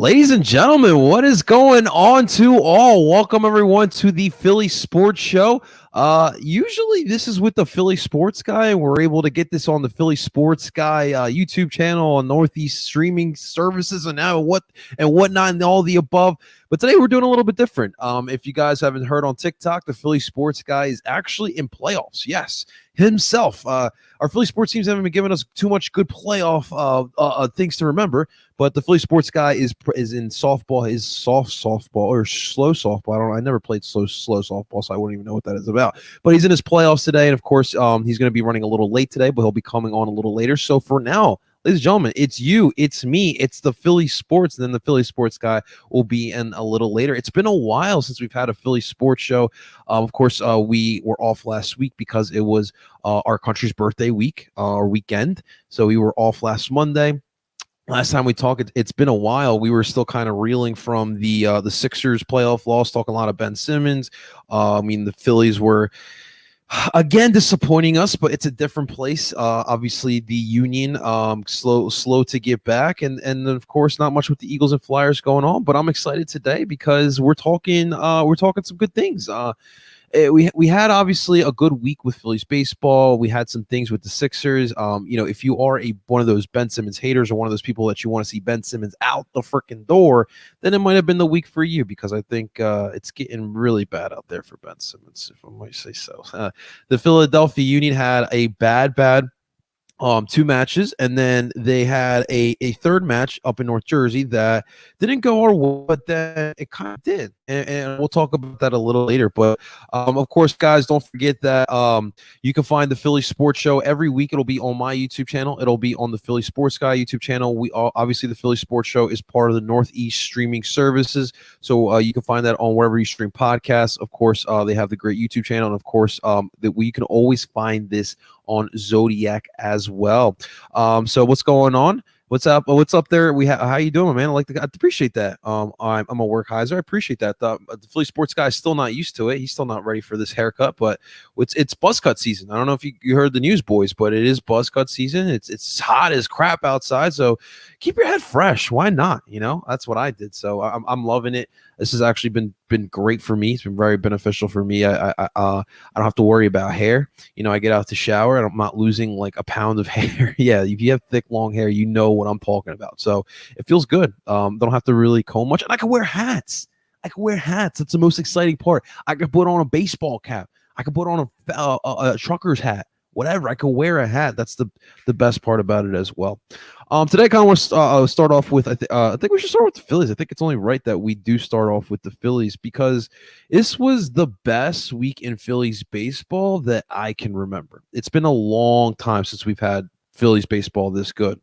Ladies and gentlemen, what is going on to all? Welcome everyone to the Philly Sports Show. Usually this is with the Philly Sports Guy. We're able to get this on the Philly Sports Guy YouTube channel on Northeast streaming services and now whatnot and all the above. But today we're doing a little bit different. If you guys haven't heard on TikTok, the Philly Sports Guy is actually in playoffs. Yes, himself. Our Philly sports teams haven't been giving us too much good playoff things to remember. But the Philly Sports Guy is in softball, his softball or slow softball. I don't know. I never played slow softball, so I wouldn't even know what that is about. But he's in his playoffs today, and of course, he's going to be running a little late today, but he'll be coming on a little later. So for now, ladies and gentlemen, it's you, it's me, it's the Philly Sports, and then the Philly Sports Guy will be in a little later. It's been a while since we've had a Philly Sports show. Of course, we were off last week because it was our country's birthday week or weekend. So we were off last Monday. Last time we talked, it's been a while. We were still kind of reeling from the Sixers playoff loss, talking a lot of Ben Simmons. The Phillies were again disappointing us, but it's a different place. Obviously, the Union slow to get back, and of course, not much with the Eagles and Flyers going on. But I'm excited today because we're talking some good things. We had obviously a good week with Phillies baseball. We had some things with the Sixers. If you are one of those Ben Simmons haters or one of those people that you want to see Ben Simmons out the freaking door, then it might have been the week for you because I think it's getting really bad out there for Ben Simmons, if I might say so. The Philadelphia Union had a bad two matches, and then they had a third match up in North Jersey that didn't go our way, but then it kind of did, and we'll talk about that a little later. But of course, guys, don't forget that you can find the Philly Sports Show every week. It'll be on my YouTube channel. It'll be on the Philly Sports Guy YouTube channel. Obviously the Philly Sports Show is part of the Northeast streaming services, so you can find that on wherever you stream podcasts. Of course, they have the great YouTube channel, and of course, you can always find this on Zodiac as well. So what's going on? What's up? What's up there? How you doing, man? I appreciate that. I'm a Workheiser. I appreciate that. The Philly Sports Guy is still not used to it. He's still not ready for this haircut, but it's buzz cut season. I don't know if you heard the news, boys, but it is buzz cut season. It's hot as crap outside, so keep your head fresh. Why not? That's what I did. So I'm loving it. This has actually been great for me. It's been very beneficial for me. I don't have to worry about hair. I get out the shower and I'm not losing like a pound of hair. Yeah, if you have thick, long hair, you know what I'm talking about. So it feels good. Don't have to really comb much. And I can wear hats. That's the most exciting part. I can put on a baseball cap. I can put on a trucker's hat. Whatever, I can wear a hat. That's the best part about it as well. Today I kind of want to start off with I think we should start with the Phillies. I think it's only right that we do start off with the Phillies because this was the best week in Phillies baseball that I can remember. It's been a long time since we've had Phillies baseball this good.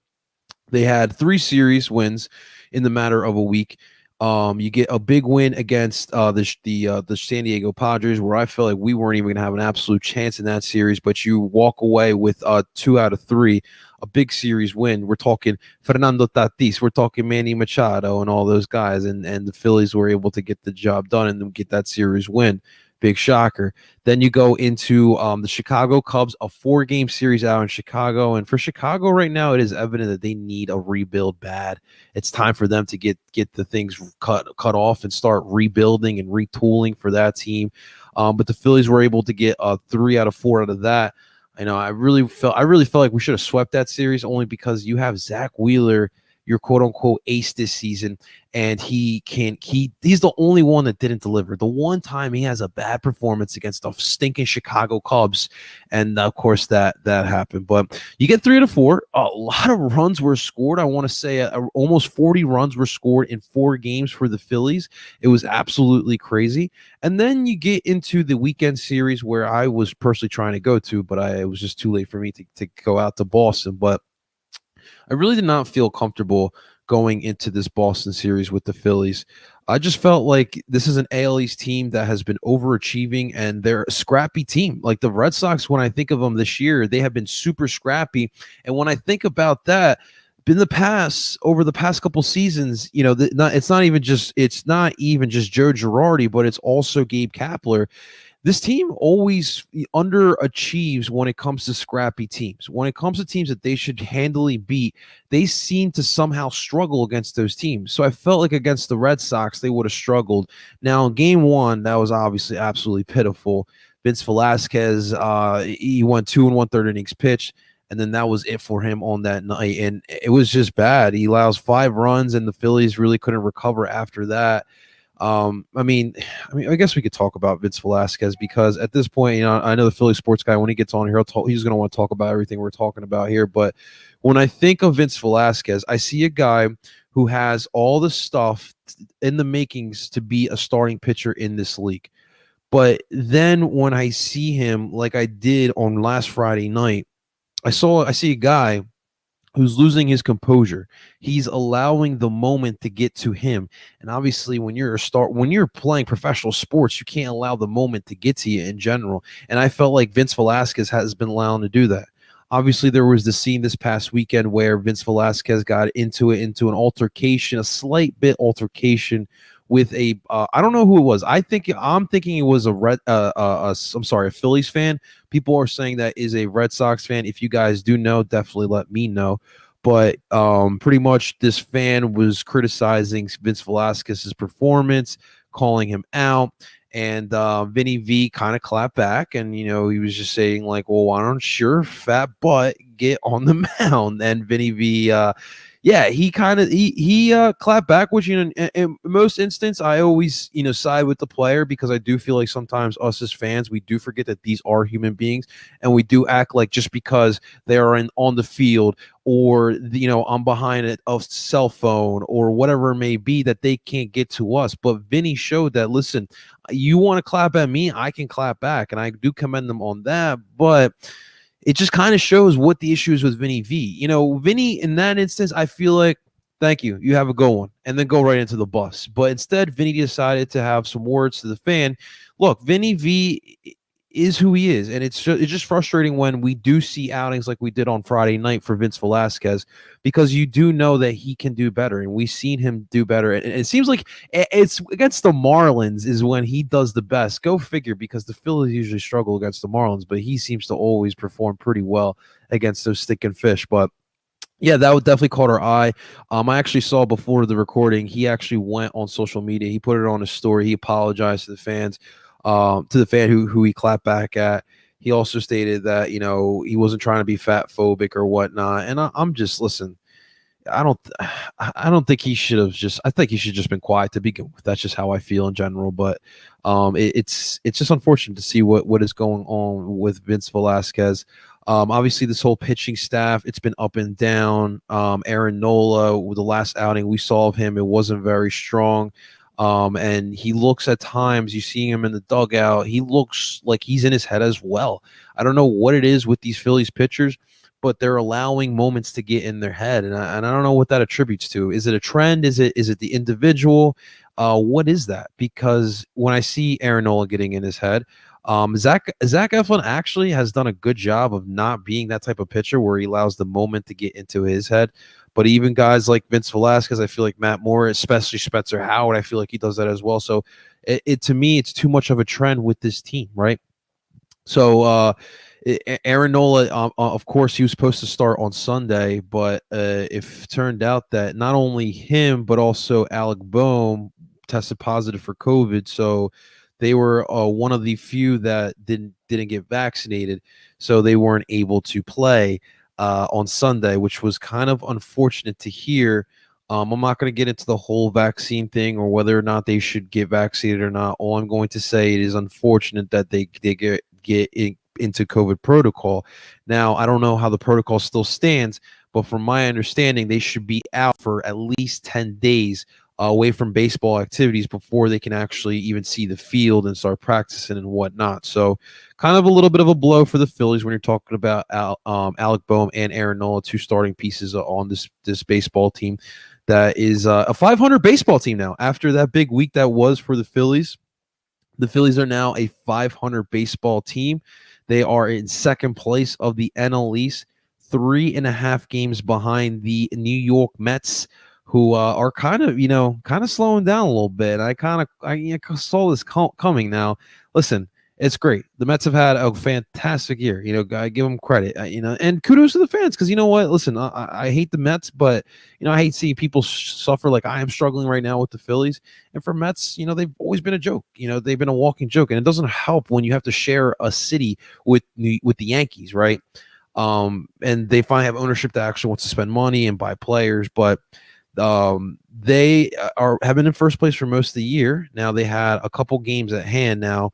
They had 3 series wins in the matter of a week. You get a big win against the San Diego Padres, where I felt like we weren't even going to have an absolute chance in that series, but you walk away with 2 out of 3, a big series win. We're talking Fernando Tatis, we're talking Manny Machado and all those guys, and the Phillies were able to get the job done and get that series win. Big shocker. Then you go into the Chicago Cubs, a 4-game series out in Chicago. And for Chicago right now, it is evident that they need a rebuild bad. It's time for them to get the things cut off and start rebuilding and retooling for that team. But the Phillies were able to get 3 out of 4 out of that. I really felt like we should have swept that series only because you have Zach Wheeler, your quote unquote ace this season, and he's the only one that didn't deliver. The one time he has a bad performance against the stinking Chicago Cubs, and of course that happened. But you get 3 out of 4. A lot of runs were scored. I want to say almost 40 runs were scored in 4 games for the Phillies. It was absolutely crazy. And then you get into the weekend series where I was personally trying to go to, but it was just too late for me to go out to Boston. But I really did not feel comfortable going into this Boston series with the Phillies. I just felt like this is an AL East team that has been overachieving, and they're a scrappy team. Like the Red Sox, when I think of them this year, they have been super scrappy. And when I think about that, over the past couple seasons, it's not even just Joe Girardi, but it's also Gabe Kapler. this team always underachieves when it comes to scrappy teams. When it comes to teams that they should handily beat, they seem to somehow struggle against those teams. So I felt like against the Red Sox, they would have struggled. Now, in game one, that was obviously absolutely pitiful. Vince Velasquez, he went 2 1/3 innings pitched, and then that was it for him on that night. And it was just bad. He allows 5 runs, and the Phillies really couldn't recover after that. I mean, I guess we could talk about Vince Velasquez because at this point, I know the Philly sports guy, when he gets on here, he's going to want to talk about everything we're talking about here. But when I think of Vince Velasquez, I see a guy who has all the stuff in the makings to be a starting pitcher in this league. But then when I see him, like I did on last Friday night, I see a guy who's losing his composure. He's allowing the moment to get to him. And obviously when you're playing professional sports, you can't allow the moment to get to you in general. And I felt like Vince Velasquez has been allowing to do that. Obviously, there was the scene this past weekend where Vince Velasquez got into an altercation, a slight bit altercation with I don't know who it was. I'm thinking it was a Phillies fan. People are saying that is a Red Sox fan. If you guys do know, definitely let me know. But pretty much this fan was criticizing Vince Velasquez's performance, calling him out. And Vinny V kind of clapped back, and he was just saying like, "Well, why don't your fat butt get on the mound?" And Vinny V, he kind of he clapped back, which in most instances I always side with the player, because I do feel like sometimes us as fans, we do forget that these are human beings, and we do act like just because they are on the field, or I'm behind a cell phone or whatever it may be, that they can't get to us. But Vinny showed that, listen, you want to clap at me, I can clap back, and I do commend them on that. But it just kind of shows what the issue is with Vinny V. Vinny, in that instance, I feel like, thank you, you have a good one, and then go right into the bus. But instead, Vinny decided to have some words to the fan. Look, Vinny V is who he is, and it's just frustrating when we do see outings like we did on Friday night for Vince Velasquez, because you do know that he can do better, and we've seen him do better. And it seems like it's against the Marlins is when he does the best. Go figure, because the Phillies usually struggle against the Marlins, but he seems to always perform pretty well against those stinking fish. But yeah, that would definitely caught our eye. I actually saw before the recording, he actually went on social media. He put it on his story. He apologized to the fans, to the fan who he clapped back at. He also stated that he wasn't trying to be fat phobic or whatnot. And I'm just, listen, I don't think he should have just. I think he should just been quiet to begin with. That's just how I feel in general. But it's just unfortunate to see what is going on with Vince Velasquez. Obviously, this whole pitching staff, it's been up and down. Aaron Nola, with the last outing we saw of him, it wasn't very strong. And he looks, at times, you see him in the dugout, he looks like he's in his head as well. I don't know what it is with these Phillies pitchers, but they're allowing moments to get in their head, and I don't know what that attributes to. Is it a trend? Is it the individual? What is that? Because when I see Aaron Nola getting in his head, Zach Eflin actually has done a good job of not being that type of pitcher where he allows the moment to get into his head. But even guys like Vince Velasquez, I feel like Matt Moore, especially Spencer Howard, I feel like he does that as well. So to me, it's too much of a trend with this team, right? So Aaron Nola, of course, he was supposed to start on Sunday, but if it turned out that not only him but also Alec Boehm tested positive for COVID, so they were one of the few that didn't get vaccinated, so they weren't able to play on Sunday, which was kind of unfortunate to hear. I'm not going to get into the whole vaccine thing or whether or not they should get vaccinated or not. All I'm going to say, it is unfortunate that they get into COVID protocol. Now, I don't know how the protocol still stands, but from my understanding, they should be out for at least 10 days away from baseball activities before they can actually even see the field and start practicing and whatnot. So kind of a little bit of a blow for the Phillies when you're talking about Alec Boehm and Aaron Nola, two starting pieces on this baseball team that is a 500 baseball team now. After that big week that was for the Phillies are now a 500 baseball team. They are in second place of the NL East, 3.5 games behind the New York Mets, who are kind of slowing down a little bit. I saw this coming. Now, listen, It's great. The Mets have had a fantastic year. I give them credit. And kudos to the fans because you know what? Listen, I hate the Mets, but I hate seeing people suffer like I am struggling right now with the Phillies. And for Mets, they've always been a joke. They've been a walking joke, and it doesn't help when you have to share a city with the Yankees, right? And they finally have ownership that actually wants to spend money and buy players, but they have been in first place for most of the year. Now they had a couple games at hand now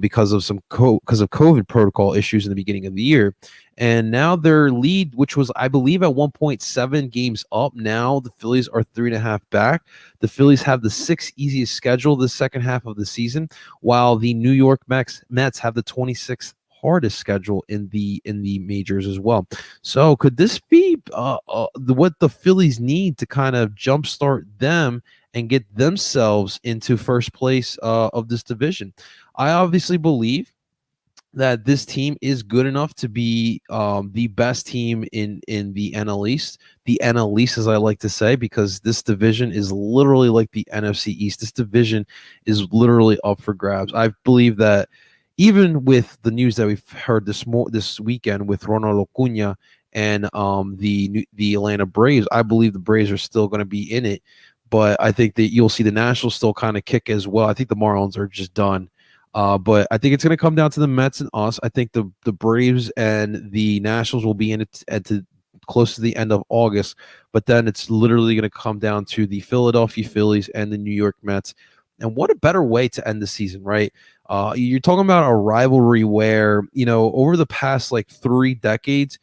because of because of COVID protocol issues in the beginning of the year. And now their lead, which was, I believe, at 1.7 games up, now the Phillies are 3.5 back. The Phillies have the sixth easiest schedule the second half of the season, while the New York Mets have the 26th hardest schedule in the majors as well. So could this be what the Phillies need to kind of jumpstart them and get themselves into first place of this division? I obviously believe that this team is good enough to be the best team in the NL East. The NL East, as I like to say, because this division is literally like the NFC East. This division is literally up for grabs. I believe that even with the news that we've heard this weekend with Ronald Acuna and the Atlanta Braves, I believe the Braves are still going to be in it. But I think that you'll see the Nationals still kind of kick as well. I think the Marlins are just done. But I think it's going to come down to the Mets and us. I think the Braves and the Nationals will be in it close to the end of August. But then it's literally going to come down to the Philadelphia Phillies and the New York Mets. And what a better way to end the season, right? You're talking about a rivalry where, over the past like 3 decades,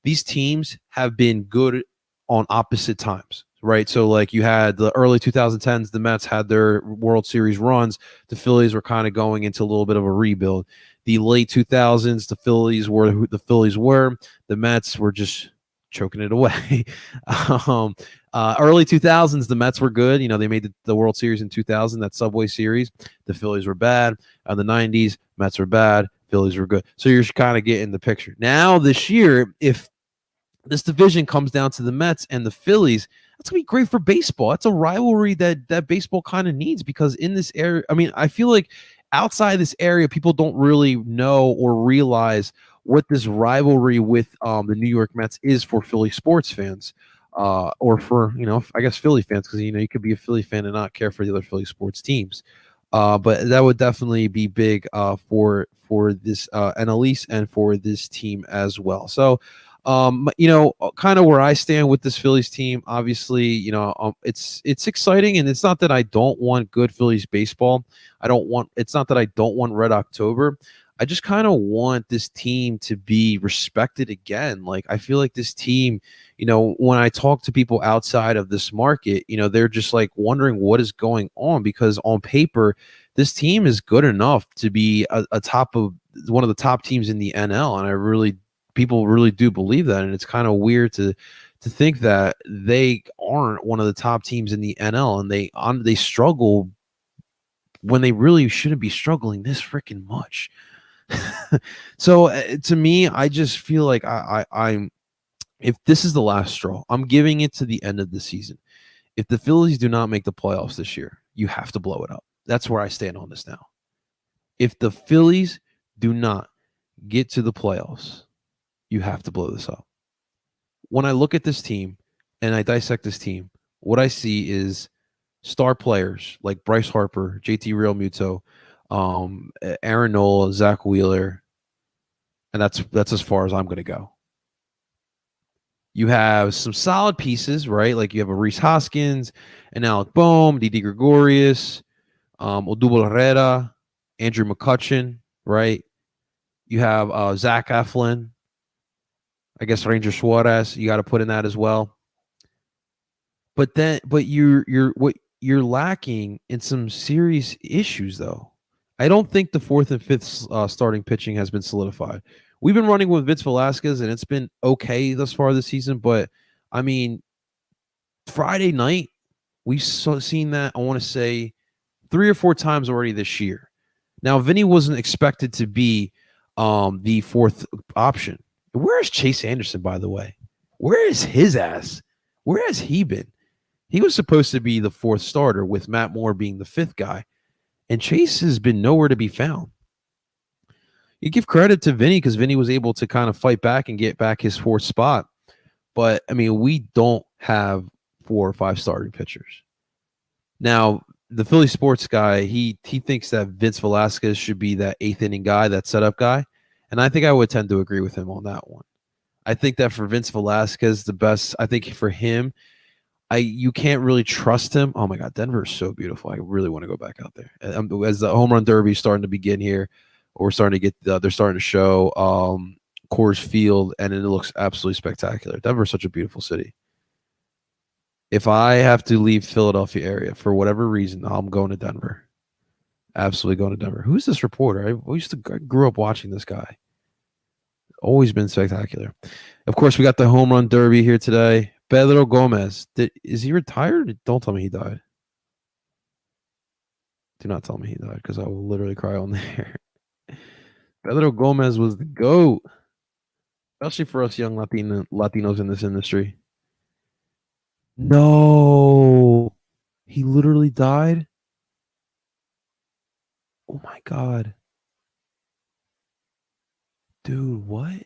these teams have been good on opposite times, right? So like you had the early 2010s, the Mets had their World Series runs. The Phillies were kind of going into a little bit of a rebuild. The late 2000s, the Phillies were who the Phillies were. The Mets were just choking it away. Early 2000s, the Mets were good. They made the World Series in 2000, that Subway Series. The Phillies were bad. In the 90s, Mets were bad. Phillies were good. So you're kind of getting the picture. Now this year, if this division comes down to the Mets and the Phillies, that's gonna be great for baseball. That's a rivalry that baseball kind of needs because in this area, I mean, I feel like outside this area, people don't really know or realize what this rivalry with the New York Mets is for Philly sports fans, or for I guess Philly fans because you could be a Philly fan and not care for the other Philly sports teams. But that would definitely be big for this NL East and for this team as well. So kind of where I stand with this Phillies team, obviously, it's exciting, and it's not that I don't want good Phillies baseball. It's not that I don't want Red October. I just kind of want this team to be respected again. Like, I feel like this team, when I talk to people outside of this market, they're just like wondering what is going on because on paper, this team is good enough to be a top of one of the top teams in the NL. And people really do believe that. And it's kind of weird to think that they aren't one of the top teams in the NL and they struggle when they really shouldn't be struggling this freaking much. So to me, I just feel like I'm if this is the last straw, I'm giving it to the end of the season. If the Phillies do not make the playoffs this year, you have to blow it up. That's where I stand on this now. If the Phillies do not get to the playoffs, you have to blow this up. When I look at this team and I dissect this team, what I see is star players like Bryce Harper, JT Realmuto, Aaron Nola, Zach Wheeler, and that's as far as I'm going to go. You have some solid pieces, right? Like you have a Reese Hoskins, and Alec Boehm, Didi Gregorius, Odubel Herrera, Andrew McCutchen, right? You have Zach Eflin, I guess Ranger Suarez. You got to put in that as well. But you're lacking in some serious issues though. I don't think the fourth and fifth starting pitching has been solidified. We've been running with Vince Velasquez, and it's been okay thus far this season. But I mean, Friday night we've seen that I want to say 3 or 4 times already this year. Now, Vinny wasn't expected to be the fourth option. Where is Chase Anderson, by the way? Where is his ass? Where has he been? He was supposed to be the fourth starter with Matt Moore being the fifth guy, and Chase has been nowhere to be found. You give credit to Vinny because Vinny was able to kind of fight back and get back his fourth spot. But I mean, we don't have 4 or 5 starting pitchers. Now, the Philly sports guy, he thinks that Vince Velasquez should be that eighth inning guy, that setup guy. And I think I would tend to agree with him on that one. I think that for Vince Velasquez, the best, I think for him, you can't really trust him. Oh my God, Denver is so beautiful. I really want to go back out there. As the home run derby is starting to begin here, we're starting to get they're starting to show Coors Field, and it looks absolutely spectacular. Denver is such a beautiful city. If I have to leave Philadelphia area for whatever reason, I'm going to Denver. Absolutely going to Denver. Who's this reporter? I grew up watching this guy. Always been spectacular. Of course, we got the home run derby here today. Pedro Gomez. Is he retired? Don't tell me he died. Do not tell me he died because I will literally cry on there. Pedro Gomez was the GOAT, especially for us young Latinos in this industry. No, he literally died. Oh my God. Dude, what?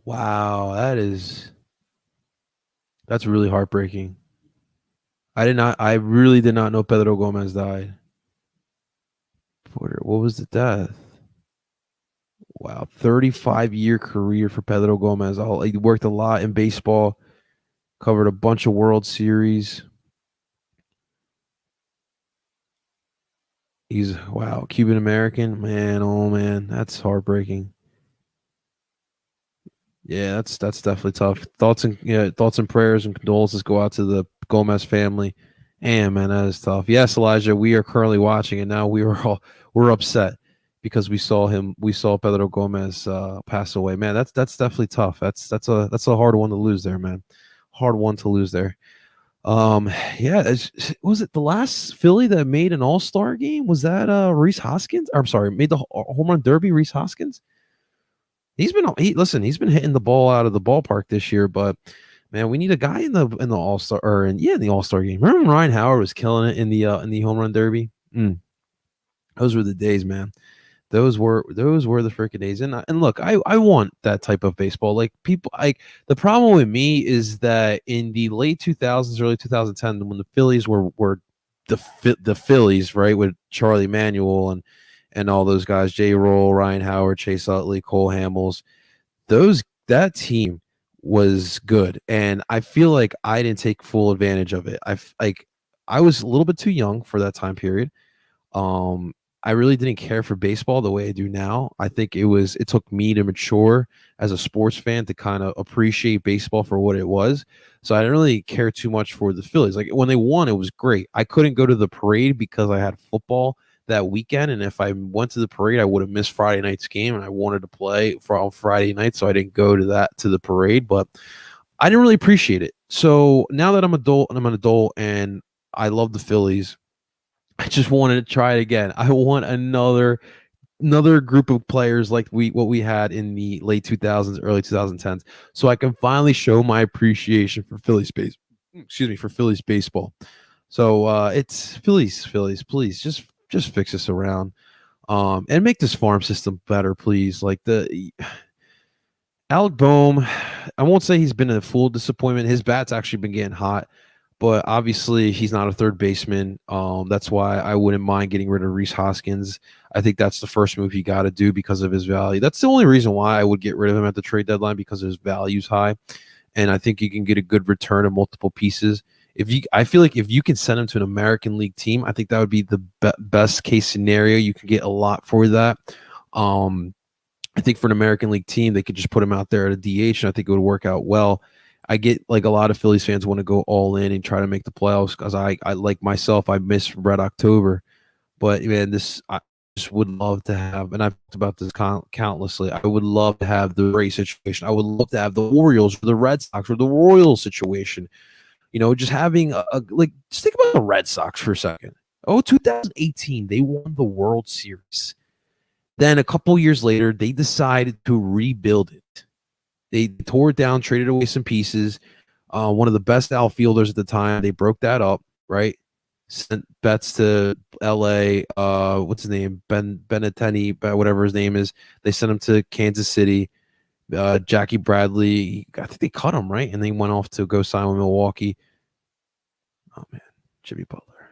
Wow, that's really heartbreaking. I really did not know Pedro Gomez died. What was the death? Wow, 35-year career for Pedro Gomez. He worked a lot in baseball, covered a bunch of World Series. He's Cuban American, man. Oh man, that's heartbreaking. Yeah, that's definitely tough. Thoughts and prayers and condolences go out to the Gomez family. And man, that is tough. Yes, Elijah, we are currently watching, and now we're upset because we saw Pedro Gomez pass away. Man, that's definitely tough. That's a hard one to lose there, man. Hard one to lose there. Yeah, was it the last Philly that made an All-Star game? Was that Rhys Hoskins? I'm sorry, made the home run derby, Rhys Hoskins? He's been hitting the ball out of the ballpark this year, but man, we need a guy in the All-Star in the All-Star game. Remember when Ryan Howard was killing it in the home run derby? Those were the days, man. Those were the freaking days. And look, I want that type of baseball. Like the problem with me is that in the late 2000s, early 2010, when the Phillies were the Phillies, right, with Charlie Manuel and all those guys, Jay Roll, Ryan Howard, Chase Utley, Cole Hamels, that team was good, and I feel like I didn't take full advantage of it. I was a little bit too young for that time period. I really didn't care for baseball the way I do now. I think it took me to mature as a sports fan to kind of appreciate baseball for what it was. So I didn't really care too much for the Phillies. Like when they won, it was great. I couldn't go to the parade because I had football that weekend, and if I went to the parade, I would have missed Friday night's game, and I wanted to play on Friday night, so I didn't go to the parade. But I didn't really appreciate it. So now that I'm an adult, and I love the Phillies, I just wanted to try it again. I want another group of players like what we had in the late 2000s, early 2010s, so I can finally show my appreciation for Phillies baseball. So it's Phillies, please just fix this around, and make this farm system better, please. Like the Alec Boehm, I won't say he's been a full disappointment. His bat's actually been getting hot, but obviously he's not a third baseman. That's why I wouldn't mind getting rid of Rhys Hoskins. I think that's the first move you got to do because of his value. That's the only reason why I would get rid of him at the trade deadline, because his value's high, and I think you can get a good return of multiple pieces. I feel like if you can send him to an American League team, I think that would be the best case scenario. You can get a lot for that. I think for an American League team, they could just put him out there at a DH, and I think it would work out well. I get like a lot of Phillies fans want to go all in and try to make the playoffs because I like myself, I miss Red October. But man, I just would love to have, and I've talked about this countlessly, I would love to have the Rays situation. I would love to have the Orioles or the Red Sox or the Royals situation. Just having just think about the Red Sox for a second. 2018, they won the World Series. Then a couple years later, they decided to rebuild it. They tore it down, traded away some pieces. One of the best outfielders at the time, they broke that up, right? sent bets to L.A. What's his name? Benettini, whatever his name is. They sent him to Kansas City. Jackie Bradley, I think they cut him, right? And then he went off to go sign with Milwaukee. Oh man, Jimmy Butler.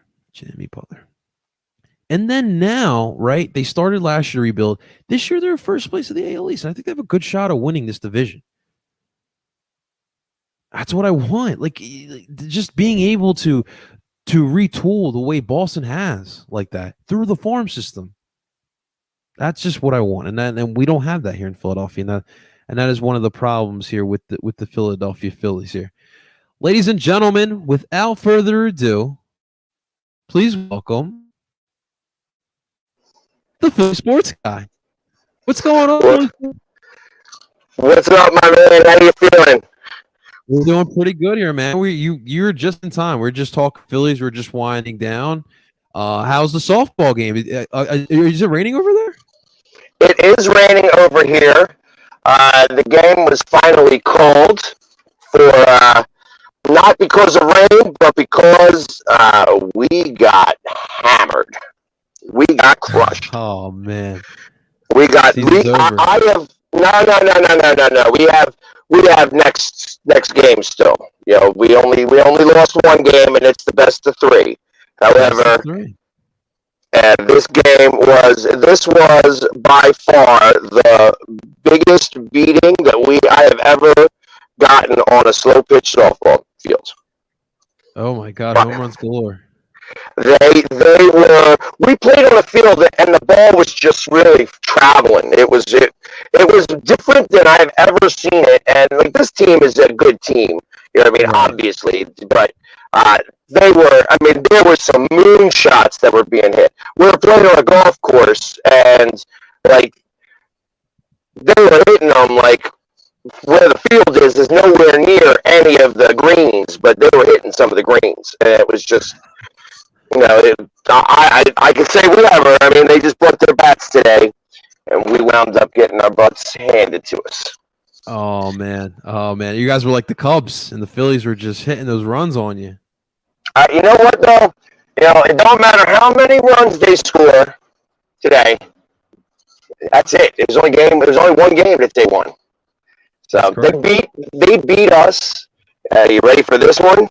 And then now, right? They started last year to rebuild. This year they're in first place of the AL East, and I think they have a good shot of winning this division. That's what I want. Like just being able to retool the way Boston has like that through the farm system. That's just what I want, and we don't have that here in Philadelphia, and that is one of the problems here with the Philadelphia Phillies here. Ladies and gentlemen, without further ado, please welcome the Philly Sports Guy. What's going on? What's up, my man? How you feeling? We're doing pretty good here, man. You're just in time. We're just talking Phillies. We're just winding down. How's the softball game? Is it raining over there? It is raining over here. The game was finally called for not because of rain, but because we got hammered. We got crushed. Oh man, we got. Season's over. I have no. We have next game still. You know, we only lost one game, and it's the best of three. However. This was by far the biggest beating that I have ever gotten on a slow pitch softball field. Oh my God, home runs galore. We played on a field and the ball was just really traveling. It was different than I've ever seen it. And like, this team is a good team. You know what I mean? Right. Obviously, but there were some moonshots that were being hit. We were playing on a golf course, and like they were hitting them like where the field is nowhere near any of the greens, but they were hitting some of the greens, and it was just, you know, I could say whatever. I mean, they just brought their bats today, and we wound up getting our butts handed to us. Oh man, you guys were like the Cubs, and the Phillies were just hitting those runs on you. You know what though? You know, it don't matter how many runs they score today. That's it. There's only one game that they won. So they beat us. You ready for this one?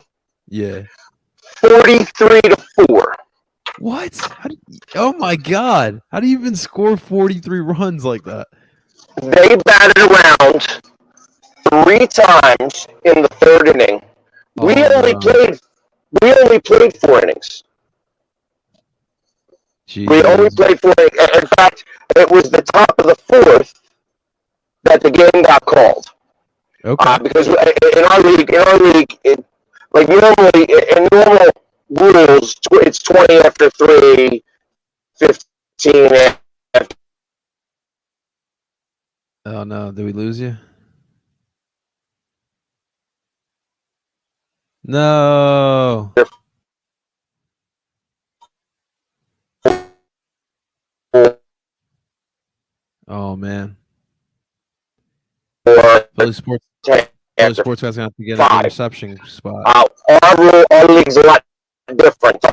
Yeah. 43-4. What? Oh my God! How do you even score 43 runs like that? They batted around 3 times in the 3rd inning. We only played 4 innings. Jeez. We only played 4 innings. In fact, it was the top of the 4th that the game got called. Okay. Because in our league, normally in normal rules, it's 20 after 3, 15 after. Oh no! Did we lose you? No. Oh man. Philly Sports guys gonna have to get an interception spot. Our league's a lot different.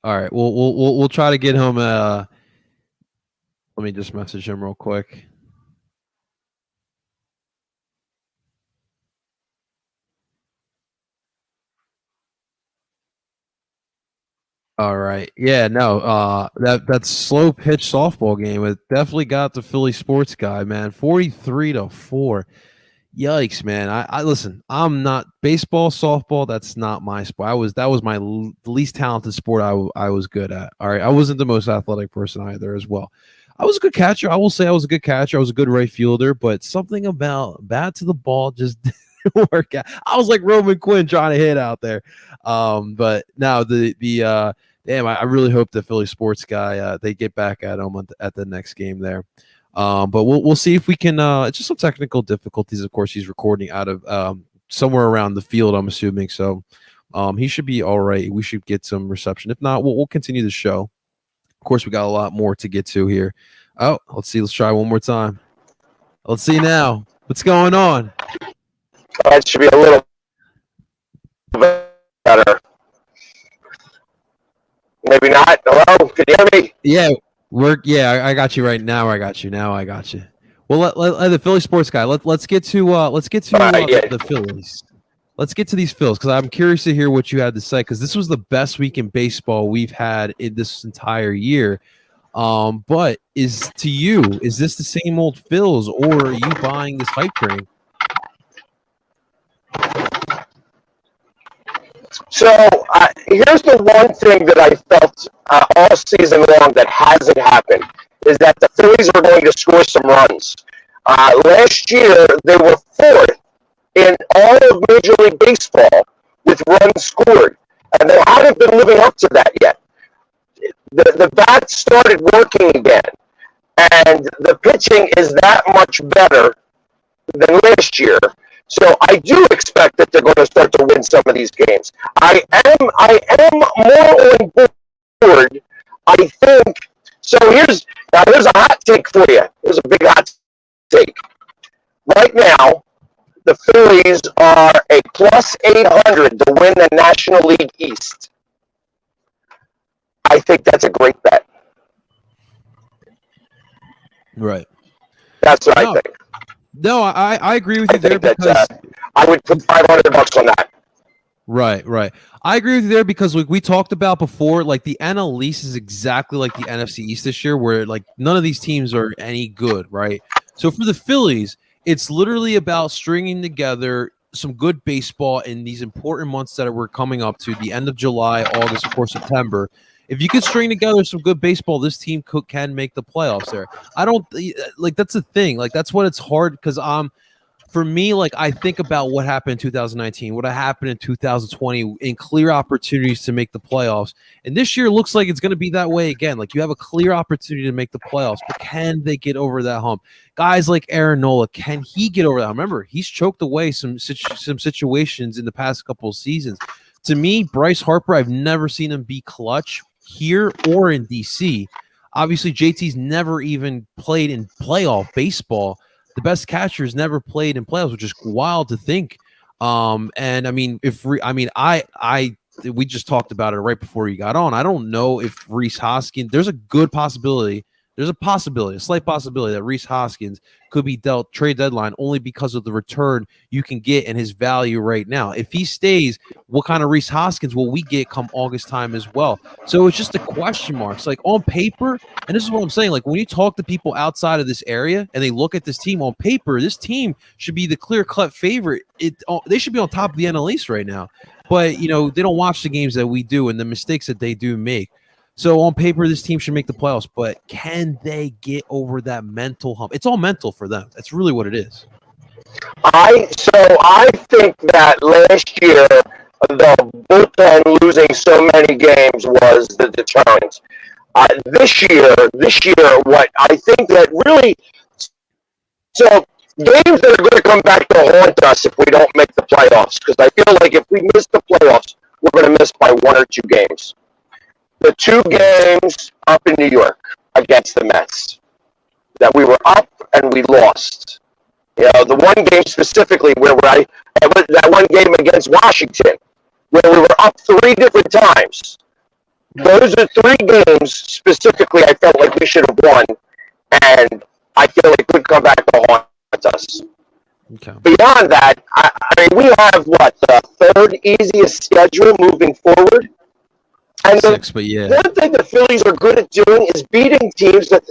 All right, we'll try to get him. Let me just message him real quick. All right. Yeah, no, that slow pitch softball game, it definitely got the Philly Sports Guy, man. 43-4. Yikes, man. I listen, I'm not baseball, softball, that's not my sport. That was my least talented sport I was good at. All right. I wasn't the most athletic person either as well. I was a good catcher. I will say I was a good catcher. I was a good right fielder, but something about bat to the ball just didn't work out. I was like Roman Quinn trying to hit out there. But now damn, I really hope the Philly Sports Guy they get back at him at the next game there. But we'll see if we can. It's just some technical difficulties. Of course, he's recording out of somewhere around the field, I'm assuming. So he should be all right. We should get some reception. If not, we'll continue the show. Of course, we got a lot more to get to here. Oh, let's see. Let's try one more time. Let's see now. What's going on? That should be a little better. Maybe not. Hello? Can you hear me? Yeah, I got you right now. I got you now. I got you. Well, let the Philly sports guy. Let's get to Yeah. the Phillies. Let's get to these Phils because I'm curious to hear what you had to say because this was the best week in baseball we've had in this entire year. But is this the same old Phils or are you buying this hype train? So here's the one thing that I felt all season long that hasn't happened is that the Phillies are going to score some runs. Last year, they were fourth in all of Major League Baseball with runs scored, and they haven't been living up to that yet. The bats started working again, and the pitching is that much better than last year. So I do expect that they're going to start to win some of these games. I am more on board. I think so. Here's a hot take for you. Here's a big hot take. Right now, the Phillies are a plus 800 to win the National League East. I think that's a great bet. Right. That's what I think. No, I agree with you there because I would put $500 on that. Right. I agree with you there because like we talked about before, like the NL East is exactly like the NFC East this year, where like none of these teams are any good, right? So for the Phillies, it's literally about stringing together some good baseball in these important months that we're coming up to, the end of July, August, of course, September. If you can string together some good baseball, this team can make the playoffs there. I don't like that's the thing. Like that's what it's hard because for me, like I think about what happened in 2019, what happened in 2020 in clear opportunities to make the playoffs. And this year looks like it's going to be that way again. Like you have a clear opportunity to make the playoffs, but can they get over that hump? Guys like Aaron Nola, can he get over that? Remember, he's choked away some situations in the past couple of seasons. To me, Bryce Harper, I've never seen him be clutch here or in DC. Obviously, JT's never even played in playoff baseball. The best catchers never played in playoffs, which is wild to think. And I mean, we just talked about it right before you got on. I don't know if Rhys Hoskins. There's a slight possibility that Rhys Hoskins could be dealt trade deadline only because of the return you can get and his value right now. If he stays, what kind of Rhys Hoskins will we get come August time as well? So it's just a question mark. It's like on paper, and this is what I'm saying, like when you talk to people outside of this area and they look at this team on paper, this team should be the clear-cut favorite. They should be on top of the NL East right now. But, they don't watch the games that we do and the mistakes that they do make. So on paper, this team should make the playoffs, but can they get over that mental hump? It's all mental for them. That's really what it is. I think that last year the bullpen losing so many games was the deterrent. This year, what I think that really games that are going to come back to haunt us if we don't make the playoffs, because I feel like if we miss the playoffs, we're going to miss by 1 or 2 games. The 2 games up in New York against the Mets that we were up and we lost. The one game specifically that one game against Washington where we were up 3 different times. Those are 3 games specifically I felt like we should have won, and I feel like it could come back to haunt us. Okay. Beyond that, I mean, we have the 3rd easiest schedule moving forward. And 6, but yeah. One thing the Phillies are good at doing is beating teams that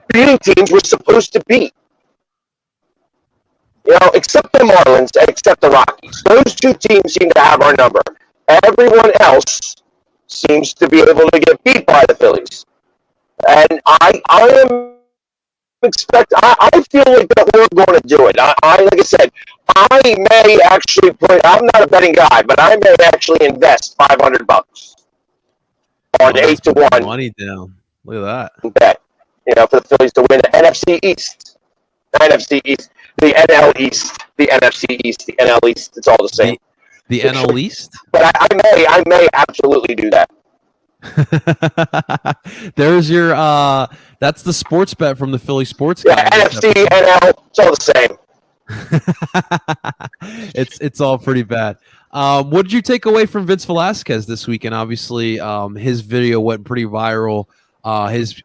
beating teams we're supposed to beat. Except the Marlins, except the Rockies. Those 2 teams seem to have our number. Everyone else seems to be able to get beat by the Phillies. And I feel like that we're going to do it. Like I said, I may actually I'm not a betting guy, but I may actually invest $500 on 8 to 1. Money down. Look at that. Bet, for the Phillies to win the NFC East. The NL East, the NFC East, the NL East. It's all the same. The NL East? But I may absolutely do that. There's your that's the sports bet from the Philly sports Yeah, guy. NFC, NL, it's all the same. It's all pretty bad. What did you take away from Vince Velasquez this weekend? Obviously, his video went pretty viral. His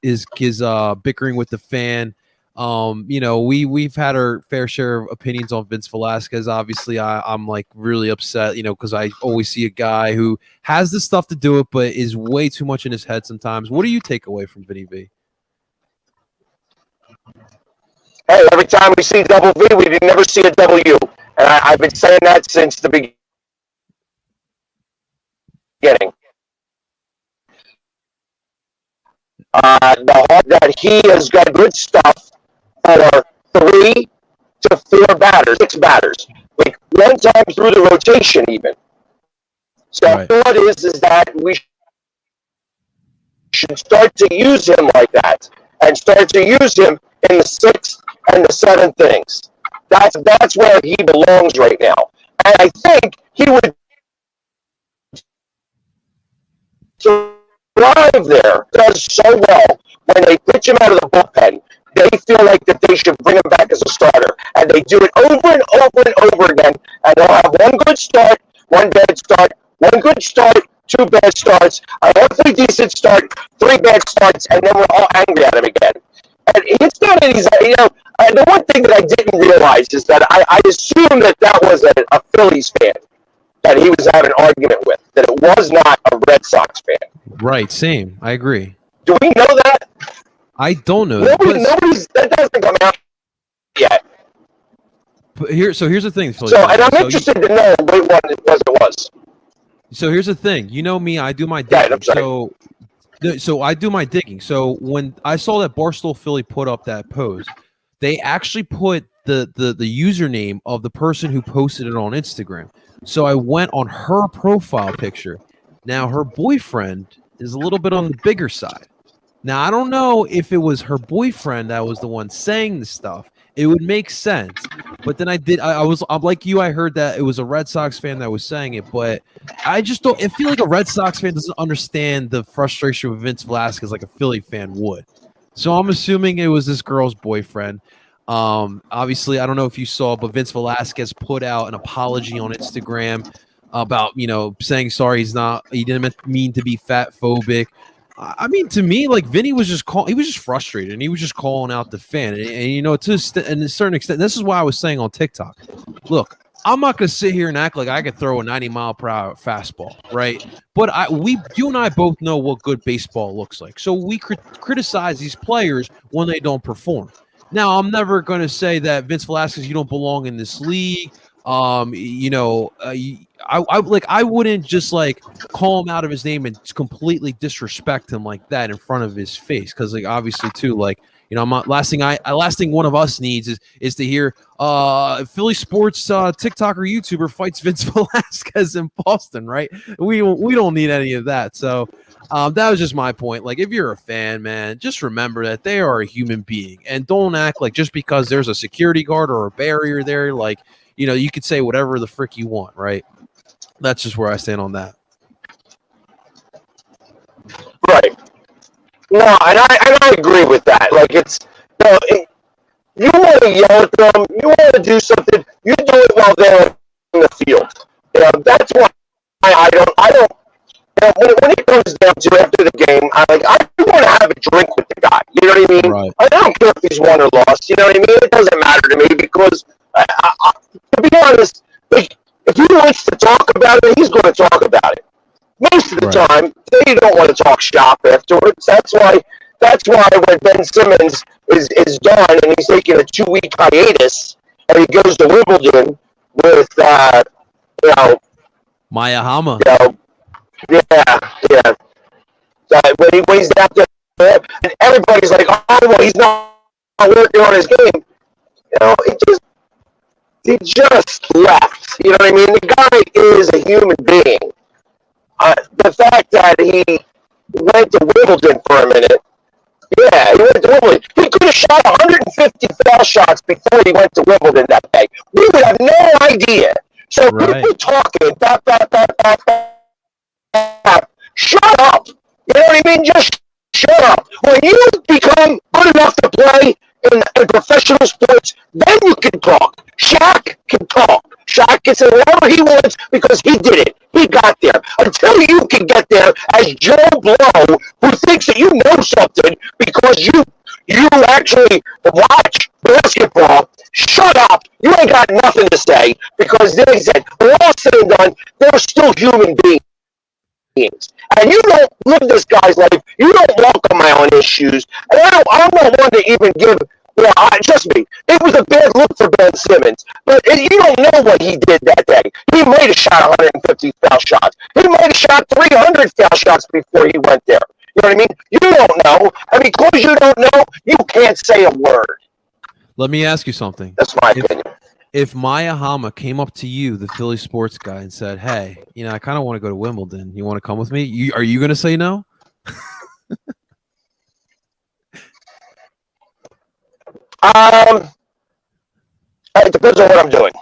bickering with the fan. We've had our fair share of opinions on Vince Velasquez. Obviously, I'm like really upset, because I always see a guy who has the stuff to do it, but is way too much in his head sometimes. What do you take away from Vinny V? Hey, every time we see double V, we never see a W. And I've been saying that since the beginning. That he has got good stuff for 3 to 4 batters, 6 batters, like one time through the rotation even. So Right. the thought is that we should start to use him like that, and start to use him in the 6th and the 7th innings. That's where he belongs right now, and I think he would thrive there. Does so well when they pitch him out of the bullpen. They feel like that they should bring him back as a starter, and they do it over and over and over again. And they'll have one good start, one bad start, one good start, 2 bad starts, a hopefully decent start, 3 bad starts, and then we're all angry at him again. And it's not an easy, the one thing that I didn't realize is that I assumed that was a Phillies fan that he was having an argument with, that it was not a Red Sox fan. Right. Same. I agree. Do we know that? I don't know that doesn't come out yet. But here's the thing, Philly. So, and I'm interested to know which one it was. So here's the thing. You know me, I do my digging. I'm sorry. So I do my digging. So when I saw that Barstool Philly put up that post, they actually put the username of the person who posted it on Instagram. So I went on her profile picture. Now her boyfriend is a little bit on the bigger side. Now I don't know if it was her boyfriend that was the one saying the stuff. It would make sense. But then I'm like you, I heard that it was a Red Sox fan that was saying it, but I just don't. I feel like a Red Sox fan doesn't understand the frustration with Vince Velasquez like a Philly fan would. So I'm assuming it was this girl's boyfriend. Obviously, I don't know if you saw, but Vince Velasquez put out an apology on Instagram about saying sorry. He didn't mean to be fat phobic. I mean, to me, like Vinny was just he was just frustrated, and he was just calling out the fan, and to a certain extent, this is why I was saying on TikTok, look, I'm not going to sit here and act like I could throw a 90-mile-per-hour fastball, right? But you and I both know what good baseball looks like, so we criticize these players when they don't perform. Now, I'm never going to say that Vince Velasquez, you don't belong in this league. I wouldn't just like call him out of his name and completely disrespect him like that in front of his face, because like obviously too, like I'm not, last thing one of us needs is to hear Philly sports TikToker YouTuber fights Vince Velasquez in Boston, right? We don't need any of that. So that was just my point. Like, if you're a fan, man, just remember that they are a human being, and don't act like just because there's a security guard or a barrier there, like you could say whatever the frick you want, right? That's just where I stand on that. Right. No, and I agree with that. Like, it's you want to yell at them, you want to do something, you do it while they're in the field. That's why I don't. When it comes down to after the game, I want to have a drink with the guy. You know what I mean? Right. I don't care if he's won or lost. You know what I mean? It doesn't matter to me, because to be honest, like, if he wants to talk about it, he's going to talk about it. Most of the time, they don't want to talk shop afterwards. That's why when Ben Simmons is done and he's taking a 2-week hiatus, and he goes to Wimbledon with Maya Hama. Yeah. When he's out there, and everybody's like, oh, well, he's not working on his game. He just left. You know what I mean? The guy is a human being. The fact that he went to Wimbledon for a minute, yeah, he went to Wimbledon. He could have shot 150 foul shots before he went to Wimbledon that day. We would have no idea. So people talking, shut up. You then just shut up. When you become good enough to play in professional sports, then you can talk. Shaq can talk. Shaq can say whatever he wants because he did it. He got there. Until you can get there as Joe Blow, who thinks that you know something because you actually watch basketball, shut up. You ain't got nothing to say because then he said, when all said and done, they're still human beings. And you don't live this guy's life. You don't walk a mile in his shoes. And I'm not one to even give. Trust me, it was a bad look for Ben Simmons. But you don't know what he did that day. He might have shot 150 foul shots. He might have shot 300 foul shots before he went there. You know what I mean? You don't know. And because you don't know, you can't say a word. Let me ask you something. That's my opinion. If Maya Hama came up to you, the Philly sports guy, and said, "Hey, I kind of want to go to Wimbledon. You want to come with me?" Are you going to say no? It depends on what I'm doing.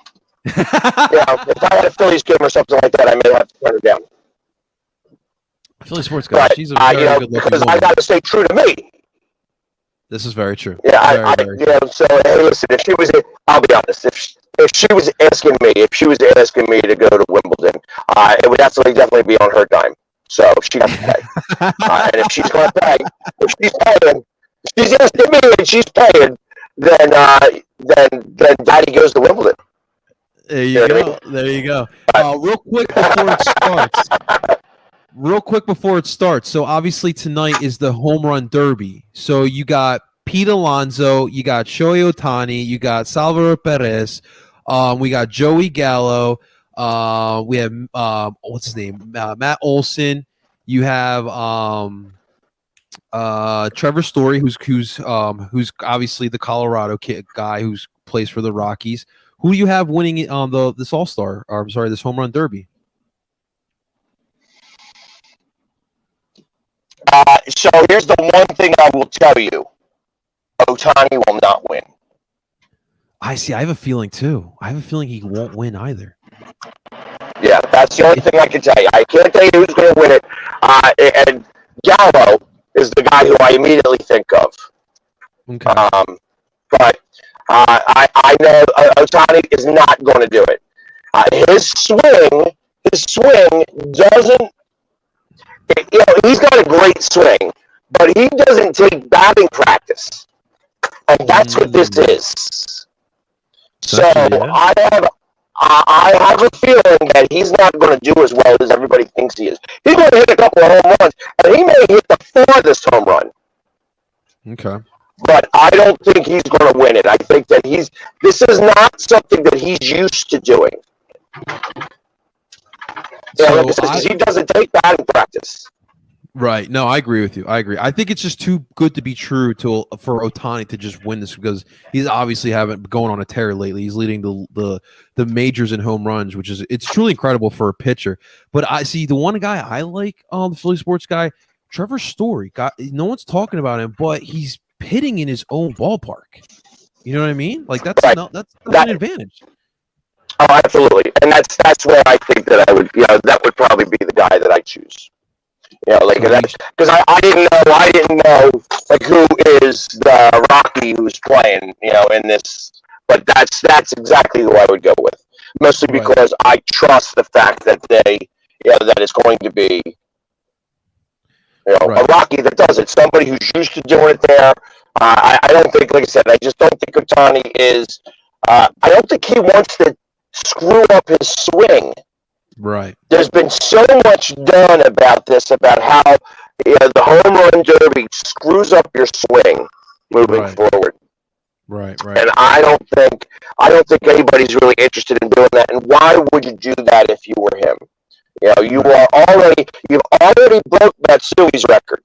If I had a Phillies game or something like that, I may have to turn it down. Philly sports guy, she's a very good looking because woman. I got to stay true to me. This is very true. Yeah, very true. So hey, listen, if she was, I'll be honest, if she was asking me to go to Wimbledon, it would definitely be on her dime. So she has to pay. And if she's going to pay, if she's asking me and she's paying, then Daddy goes to Wimbledon. There you go. There you go. Real quick before it starts. So obviously tonight is the home run derby. So you got Pete Alonso, you got Shohei Ohtani, you got Salvador Perez, we got Joey Gallo, we have what's his name, Matt Olson. You have Trevor Story, who's obviously the Colorado guy who plays for the Rockies. Who do you have winning this All-Star? Or I'm sorry, this home run derby? So here's the one thing I will tell you: Ohtani will not win. I see. I have a feeling too. I have a feeling he won't win either. Yeah, that's the only thing I can tell you. I can't tell you who's going to win it. And Gallo is the guy who I immediately think of. Okay. But I know Ohtani is not going to do it. His swing doesn't. He's got a great swing, but he doesn't take batting practice, and that's what this is. So I have a feeling that he's not going to do as well as everybody thinks he is. He's going to hit a couple of home runs, and he may hit the farthest home run. Okay. But I don't think he's going to win it. I think that this is not something that he's used to doing. Because he doesn't take batting practice. Right. No, I agree with you. I agree. I think it's just too good to be true for Ohtani to just win this because he's obviously going on a tear lately. He's leading the majors in home runs, it's truly incredible for a pitcher. But I see the one guy I like, the Philly sports guy, Trevor Story. No one's talking about him, but he's pitting in his own ballpark. You know what I mean? Like that's right. that's an advantage. Oh, absolutely, and that's where I think that I would, that would probably be the guy that I choose. Because I didn't know like who is the Rocky who's playing, in this. But that's exactly who I would go with, mostly because I trust the fact that that it's going to be, a Rocky that does it, somebody who's used to doing it there. I don't think, like I said, I just don't think Ohtani is. I don't think he wants to screw up his swing. Right. There's been so much done about how the home run derby screws up your swing moving forward. Right. And I don't think anybody's really interested in doing that. And why would you do that if you were him? You've already broke Matsui's record.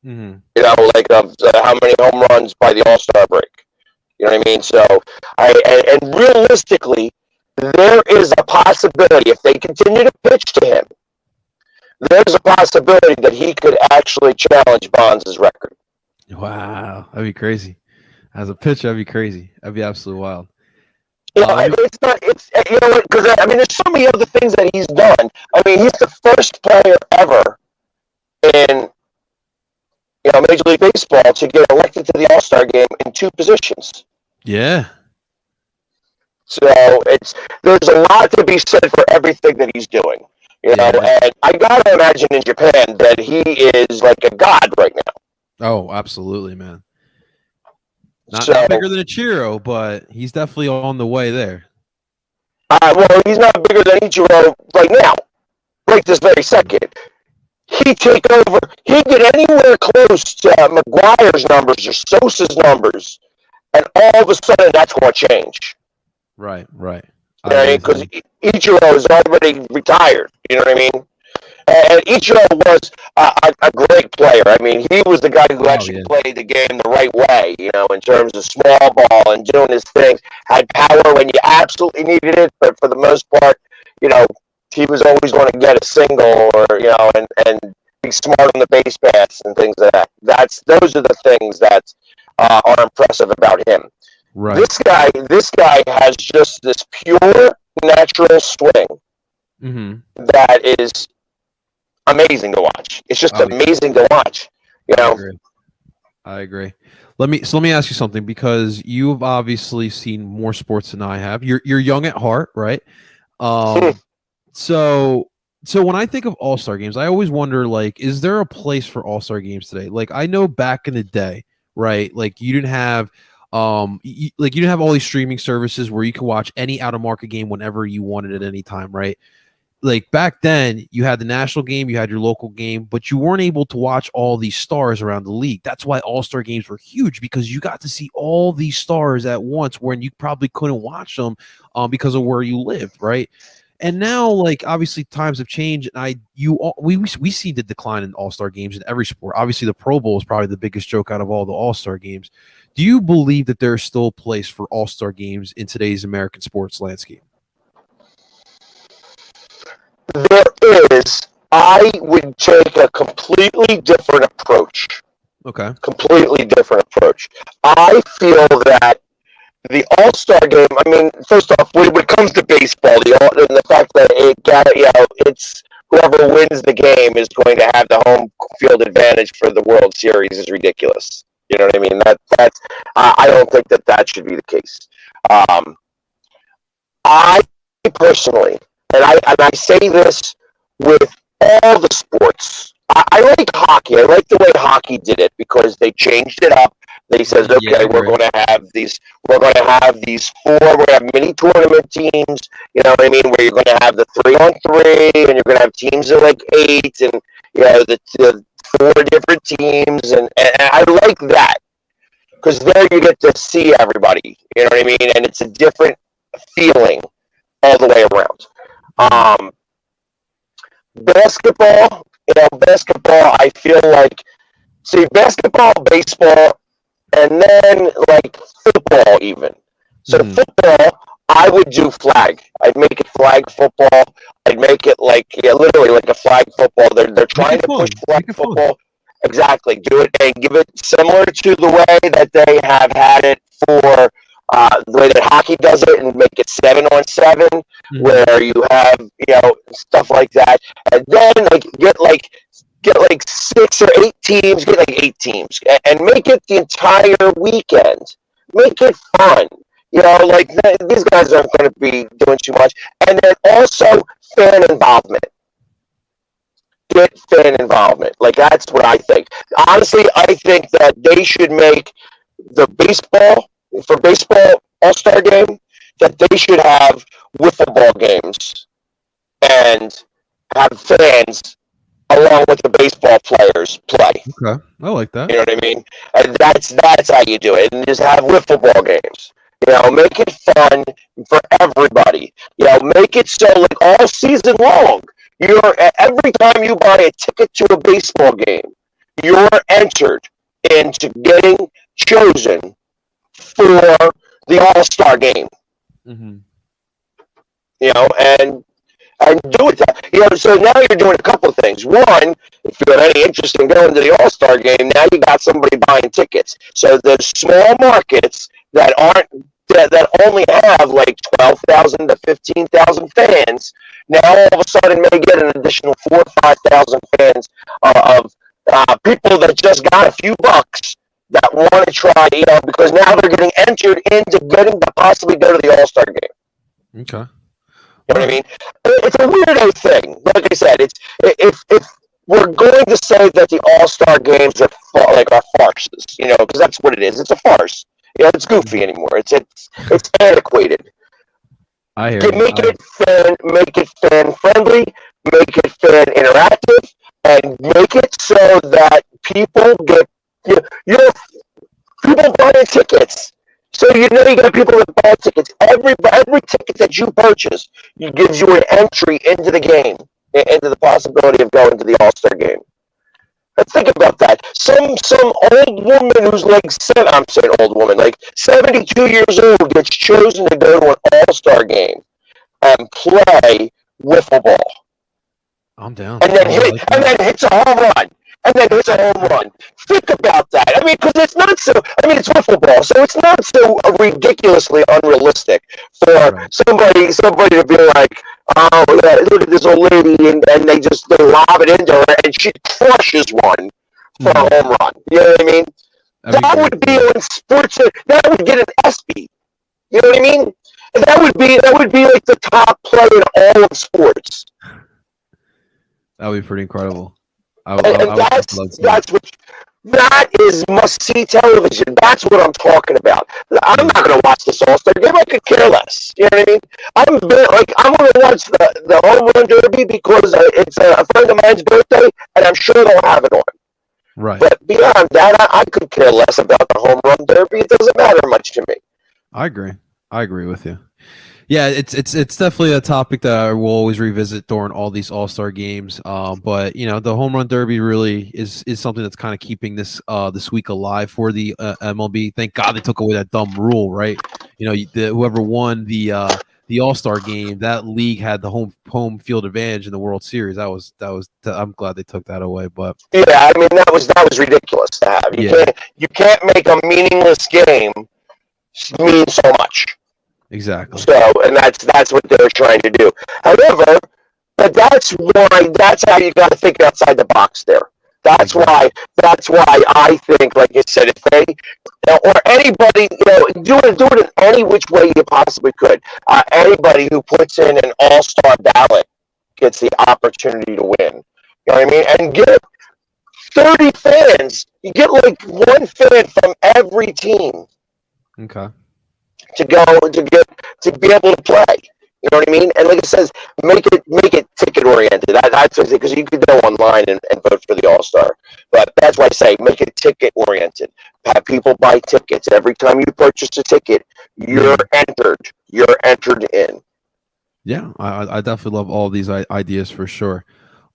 Mm-hmm. Of how many home runs by the All-Star break. You know what I mean? So and realistically, there is a possibility, if they continue to pitch to him, there's a possibility that he could actually challenge Bonds' record. Wow, that'd be crazy. As a pitcher, that'd be crazy. That'd be absolutely wild. It's not. It's because there's so many other things that he's done. He's the first player ever in Major League Baseball to get elected to the All-Star game in 2 positions. Yeah. So there's a lot to be said for everything that he's doing. Yeah. And I gotta imagine in Japan that he is like a god right now. Oh, absolutely, man. Not bigger than a Ichiro, but he's definitely on the way there. Well, he's not bigger than Ichiro right now, right this very second. He take over. He get anywhere close to McGuire's numbers or Sosa's numbers, and all of a sudden that's going to change. Right. Because Ichiro is already retired. You know what I mean? And Ichiro was a great player. I mean, he was the guy who actually played the game the right way, in terms of small ball and doing his things. Had power when you absolutely needed it, but for the most part, he was always going to get a single or, and be smart on the base paths and things like that. Those are the things that are impressive about him. Right. This guy has just this pure natural swing that is amazing to watch. It's just amazing to watch. I agree. Let me ask you something, because you've obviously seen more sports than I have. You're young at heart, right? So when I think of All-Star games, I always wonder, like, is there a place for All-Star games today? Like, I know back in the day, right? Like, you didn't have you didn't have all these streaming services where you could watch any out-of-market game whenever you wanted at any time, right? Like, back then, you had the national game, you had your local game, but you weren't able to watch all these stars around the league. That's why All-Star games were huge, because you got to see all these stars at once when you probably couldn't watch them because of where you lived, right? And now, like, obviously times have changed, and we see the decline in All-Star games in every sport. Obviously, the Pro Bowl is probably the biggest joke out of all the All-Star games. Do you believe that there's still a place for All-Star games in today's American sports landscape? There is. I would take a completely different approach. Okay. Completely different approach. I feel that the All-Star game, I mean, first off, when it comes to baseball, the fact that it's whoever wins the game is going to have the home field advantage for the World Series is ridiculous. You know what I mean? I don't think that should be the case. I personally, and I say this with all the sports. I like hockey. I like the way hockey did it because they changed it up. They said, okay, we're going to have these 4. We're going to have mini tournament teams. You know what I mean? Where you're going to have the 3-on-3, and you're going to have teams of like 8, and the 4 different teams, and I like that because there you get to see everybody. You know what I mean? And it's a different feeling all the way around. Basketball, I feel like, basketball, baseball, and then like football even. So football, I would do flag. I'd make it flag football. I'd make it literally like a flag football. They're trying to push flag football. Exactly. Do it and give it similar to the way that they have had it for the way that hockey does it, and make it 7-on-7, where you have stuff like that, and then get 6 or 8 teams, get 8 teams, and make it the entire weekend. Make it fun. These guys aren't going to be doing too much, and then also fan involvement. Get fan involvement. That's what I think. Honestly, I think that they should make the baseball All-Star game, that they should have wiffle ball games and have fans along with the baseball players play. Okay, I like that. You know what I mean? And that's how you do it. And just have wiffle ball games. Make it fun for everybody. Make it so all season long. Every time you buy a ticket to a baseball game, you're entered into getting chosen for the All-Star game. And do it. So now you're doing a couple of things. One, if you have any interest in going to the All-Star game, now you got somebody buying tickets. So there's small markets that only have 12,000 to 15,000 fans. Now all of a sudden may get an additional 4,000 or 5,000 fans of people that just got a few bucks that want to try, because now they're getting entered into getting to possibly go to the All-Star game. Okay. You know what I mean? It's a weirdo thing. Like I said, it's if we're going to say that the All-Star games are farces, because that's what it is. It's a farce. It's goofy anymore. It's antiquated. I hear you. Make it fan friendly, make it fan interactive, and make it so that people get people buying tickets. So you got people that buy tickets. Every ticket that you purchase, gives you an entry into the game, into the possibility of going to the All-Star game. Let's think about that. Some old woman who's I'm saying old woman, 72 years old, gets chosen to go to an All-Star game and play wiffle ball. I'm down. And then hits a home run. Think about that. I mean, because it's not so. I mean, it's wiffle ball, so it's not so ridiculously unrealistic for somebody to be like, "Oh, yeah, look at this old lady," and they lob it into her, and she crushes one for a home run. You know what I mean? That would be on sports. That would get an ESPY. You know what I mean? That would be like the top player in all of sports. That would be pretty incredible. That is must-see television. That's what I'm talking about. I'm not going to watch this All-Star game. I could care less. You know what I mean? I'm going to watch the home run derby because it's a friend of mine's birthday, and I'm sure they'll have it on. Right. But beyond that, I could care less about the home run derby. It doesn't matter much to me. I agree with you. Yeah, it's definitely a topic that I will always revisit during all these All-Star games. But the home run derby really is something that's kind of keeping this week alive for the MLB. Thank God they took away that dumb rule, right? Whoever won the All-Star game, that league had the home field advantage in the World Series. I'm glad they took that away. But yeah, I mean that was ridiculous to have. You can't make a meaningless game mean so much. Exactly. So, and that's what they're trying to do. However, but that's how you got to think outside the box there. That's why I think, like you said, if they or anybody, do it in any which way you possibly could. Anybody who puts in an all-star ballot gets the opportunity to win. You know what I mean? And get 30 fans. You get one fan from every team. Okay. To be able to play, you know what I mean? And like it says, make it ticket oriented. That's because you could go online and vote for the All-Star, but that's why I say make it ticket oriented. Have people buy tickets every time you purchase a ticket. You're entered in. Yeah, I definitely love all these ideas for sure.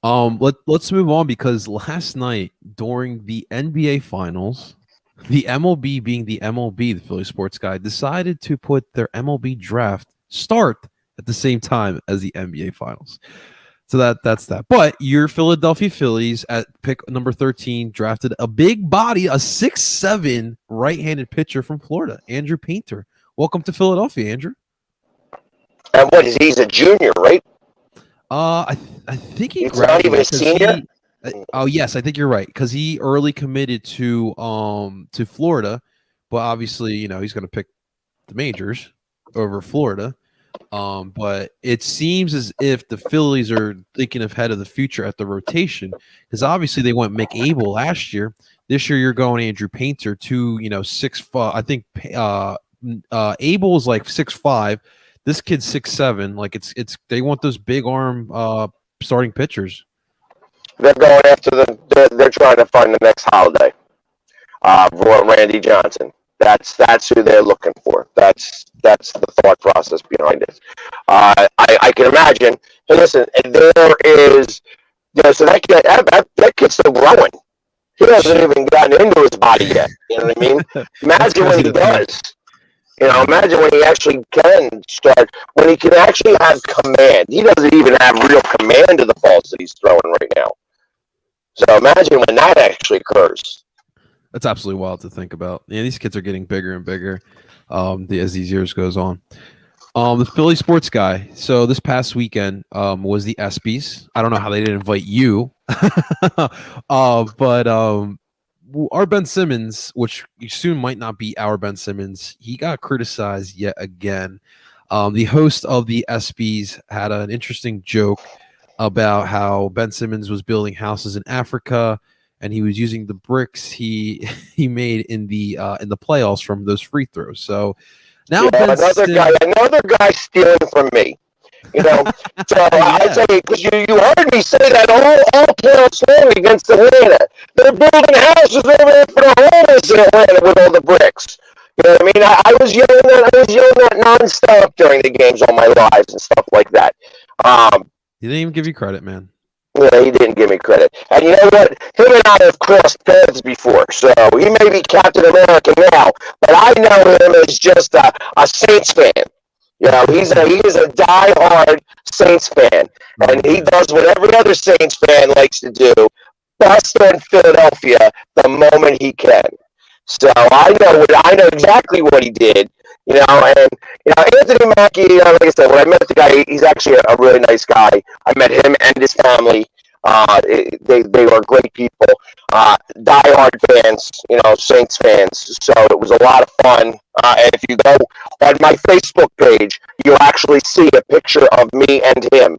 Let's move on because last night during the NBA Finals, the MLB, being the MLB, the Philly Sports Guy, decided to put their MLB draft start at the same time as the NBA Finals. So that's that. But your Philadelphia Phillies at pick number 13 drafted a big body, a 6'7" right-handed pitcher from Florida, Andrew Painter. Welcome to Philadelphia, Andrew. And what is he's a junior, right? I think he's not even a senior. Oh yes, I think you're right because he early committed to Florida, but obviously he's going to pick the majors over Florida. But it seems as if the Phillies are thinking ahead of the future at the rotation because obviously they went Mick Abel last year. This year you're going Andrew Painter to 6'5". I think Abel is like 6'5". This kid's 6'7". Like it's they want those big arm starting pitchers. They're going after they're trying to find the next Holiday. Randy Johnson. That's who they're looking for. That's the thought process behind it. I can imagine. Hey, listen, there is so that kid's still growing. He hasn't even gotten into his body yet. You know what I mean? Imagine when he does. Imagine when he actually can start, when he can actually have command. He doesn't even have real command of the balls that he's throwing right now. So imagine when that actually occurs. That's absolutely wild to think about. Yeah, these kids are getting bigger and bigger as these years goes on. The Philly sports guy. So this past weekend was the ESPYs. I don't know how they didn't invite you, but our Ben Simmons, which soon might not be our Ben Simmons, he got criticized yet again. The host of the ESPYs had an interesting joke about how Ben Simmons was building houses in Africa, and he was using the bricks he made in the playoffs from those free throws. So now Yeah, another guy stealing from me. You know, so I tell you, because you heard me say that all playoffs long against Atlanta. They're building houses over there for the homeless in Atlanta with all the bricks. You know what I mean? I was yelling that nonstop during the games on my lives and stuff like that. He didn't even give you credit, man. Yeah, he didn't give me credit. And you know what? Him and I have crossed paths before, so he may be Captain America now, but I know him as just a Saints fan. You know, he is a diehard Saints fan, and he does what every other Saints fan likes to do: bust on Philadelphia the moment he can. So I know exactly what he did. You know, and Anthony Mackie. Like I said, when I met the guy, he's actually a really nice guy. I met him and his family. They are great people. Diehard fans, Saints fans. So it was a lot of fun. And if you go on my Facebook page, you'll actually see a picture of me and him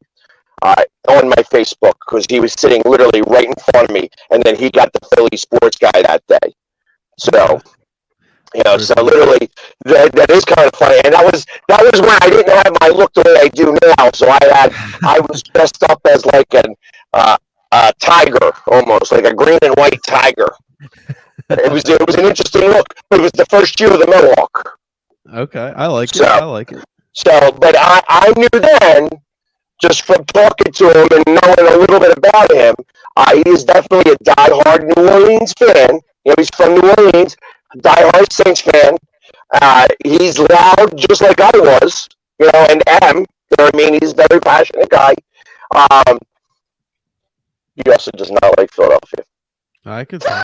on my Facebook, because he was sitting literally right in front of me, and then he got the Philly sports guy that day. So. So literally, that is kind of funny, and that was when I didn't have my look the way I do now. So I was dressed up as like a tiger, almost like a green and white tiger. It was an interesting look. It was the first year of the Mohawk. Okay, I like it. I like it. So, but I knew then, just from talking to him and knowing a little bit about him, he is definitely a diehard New Orleans fan. He's from New Orleans. Diehard Saints fan. He's loud, just like I was, and am. You know what I mean? He's a very passionate guy. He also does not like Philadelphia. I could tell.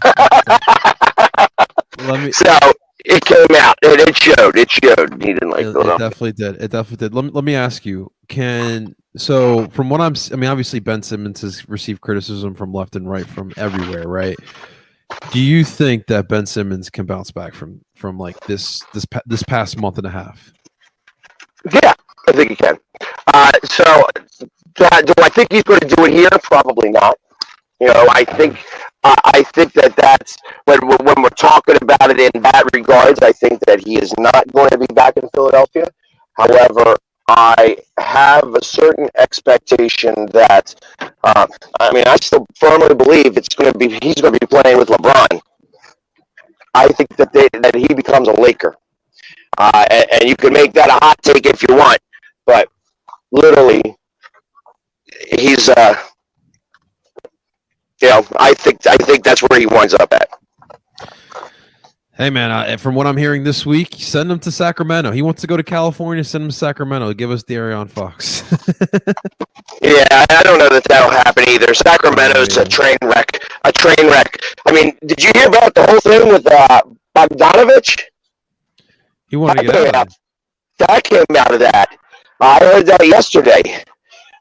So it came out, and it showed. He didn't like Philadelphia. It definitely did. Let me ask you. From what obviously Ben Simmons has received criticism from left and right, from everywhere, right? Do you think that Ben Simmons can bounce back from like this past month and a half? Yeah, I think he can. So do I think he's going to do it here? Probably not. I think that's when we're talking about it in that regards. I think that he is not going to be back in Philadelphia. However, I have a certain expectation that I still firmly believe he's going to be playing with LeBron. I think that he becomes a Laker, and you can make that a hot take if you want, but literally, he's I think that's where he winds up at. Hey, man, from what I'm hearing this week, send him to Sacramento. He wants to go to California, send him to Sacramento. Give us De'Aaron Fox. Yeah, I don't know that'll happen either. Sacramento's a train wreck. I mean, did you hear about the whole thing with Bogdanovich? He wanted to get out. That came out of that. I heard that yesterday.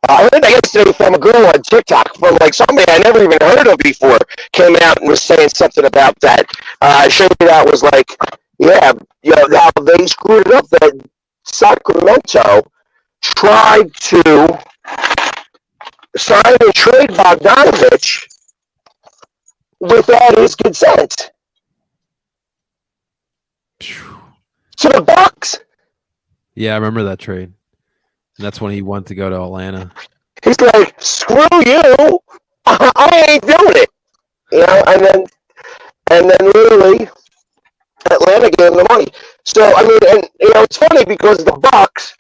I heard that yesterday from a girl on TikTok, from like somebody I never even heard of before, came out and was saying something about that. Showed that was like, how they screwed it up, that Sacramento tried to sign and trade Bogdanovich without his consent to the Bucks. Yeah, I remember that trade. And that's when he wanted to go to Atlanta. He's like, screw you, I ain't doing it. And then literally Atlanta gave him the money. So it's funny because the Bucks,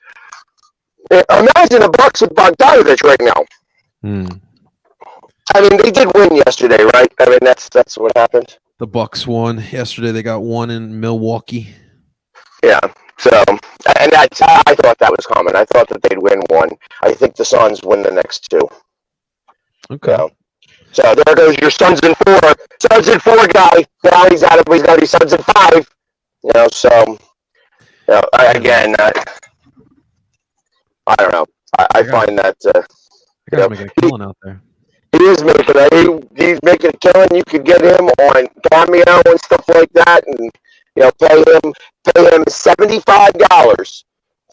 imagine the Bucks with Bogdanovich right now. They did win yesterday, right? That's what happened. The Bucks won yesterday. They got one in Milwaukee. Yeah. So, and I thought that was common. I thought that they'd win one. I think the Suns win the next two. Okay. So there goes your Suns in four. Suns in four guy. Now he's out of. He's got to be Suns in five. Again. I don't know. I find that I you guy's know making a killing out there. he is making he's making a killing. You could get him on Cameo and stuff like that, and pay him $75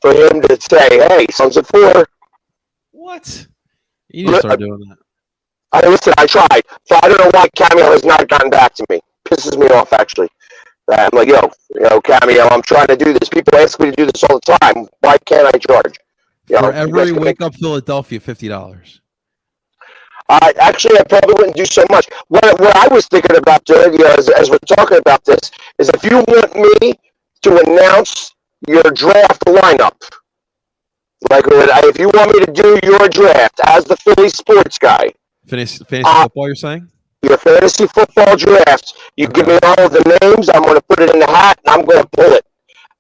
for him to say, "Hey, Sons of Four." What? You need to start doing that. Listen, I tried. So I don't know why Cameo has not gotten back to me. Pisses me off, actually. I'm like, Cameo, I'm trying to do this. People ask me to do this all the time. Why can't I charge? For You guys every can Wake Up Philadelphia, $50. I probably wouldn't do so much. What I was thinking about doing, as we're talking about this, is if you want me to announce your draft lineup, like if you want me to do your draft as the Philly sports guy, Fantasy football, you're saying? your fantasy football draft, you give me all of the names, I'm going to put it in the hat, and I'm going to pull it,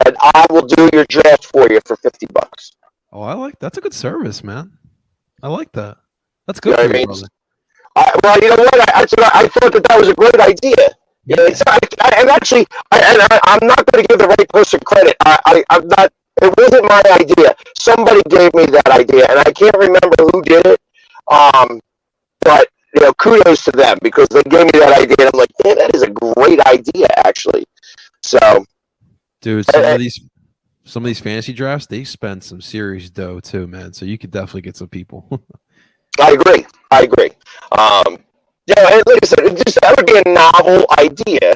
and I will do your draft for you for $50. Oh, that's a good service, man. I like that. That's You good know for what I you, mean? brother. Well, you know what? I thought that was a great idea. Yeah. I'm not going to give the right person credit. I'm not. It wasn't my idea. Somebody gave me that idea, and I can't remember who did it. But kudos to them because they gave me that idea. And I'm like, yeah, that is a great idea, actually. So, dude, some of these fantasy drafts, they spend some serious dough too, man. So you could definitely get some people. I agree. And like I said, that would be a novel idea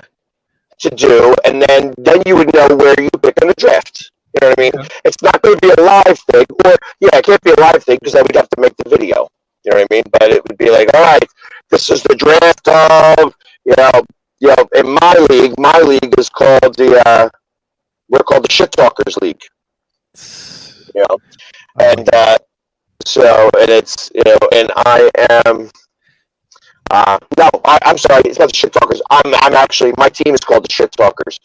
to do, and then you would know where you pick in the draft. You know what I mean? Okay. It's not going to be a live thing, or it can't be a live thing because then we'd have to make the video. You know what I mean? But it would be like, all right, this is the draft of in my league is called we're called the Shit Talkers League. And and it's and I am. No, I'm sorry. It's not the Shit Talkers. I'm actually, my team is called the Shit Talkers.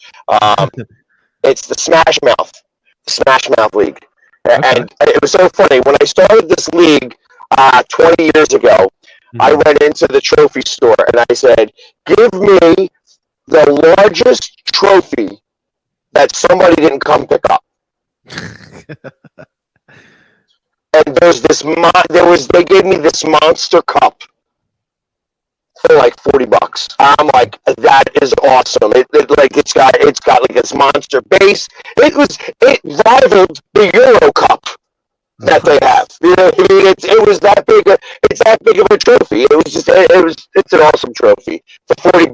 It's the Smash Mouth League. Okay. And it was so funny. When I started this league 20 years ago, I went into the trophy store and I said, give me the largest trophy that somebody didn't come pick up. And they gave me this monster cup for like $40. I'm like, that is awesome. It's got like this monster base. It rivaled the Euro Cup that they have. You know what I mean? It was that big. It's that big of a trophy. It's an awesome trophy for $40.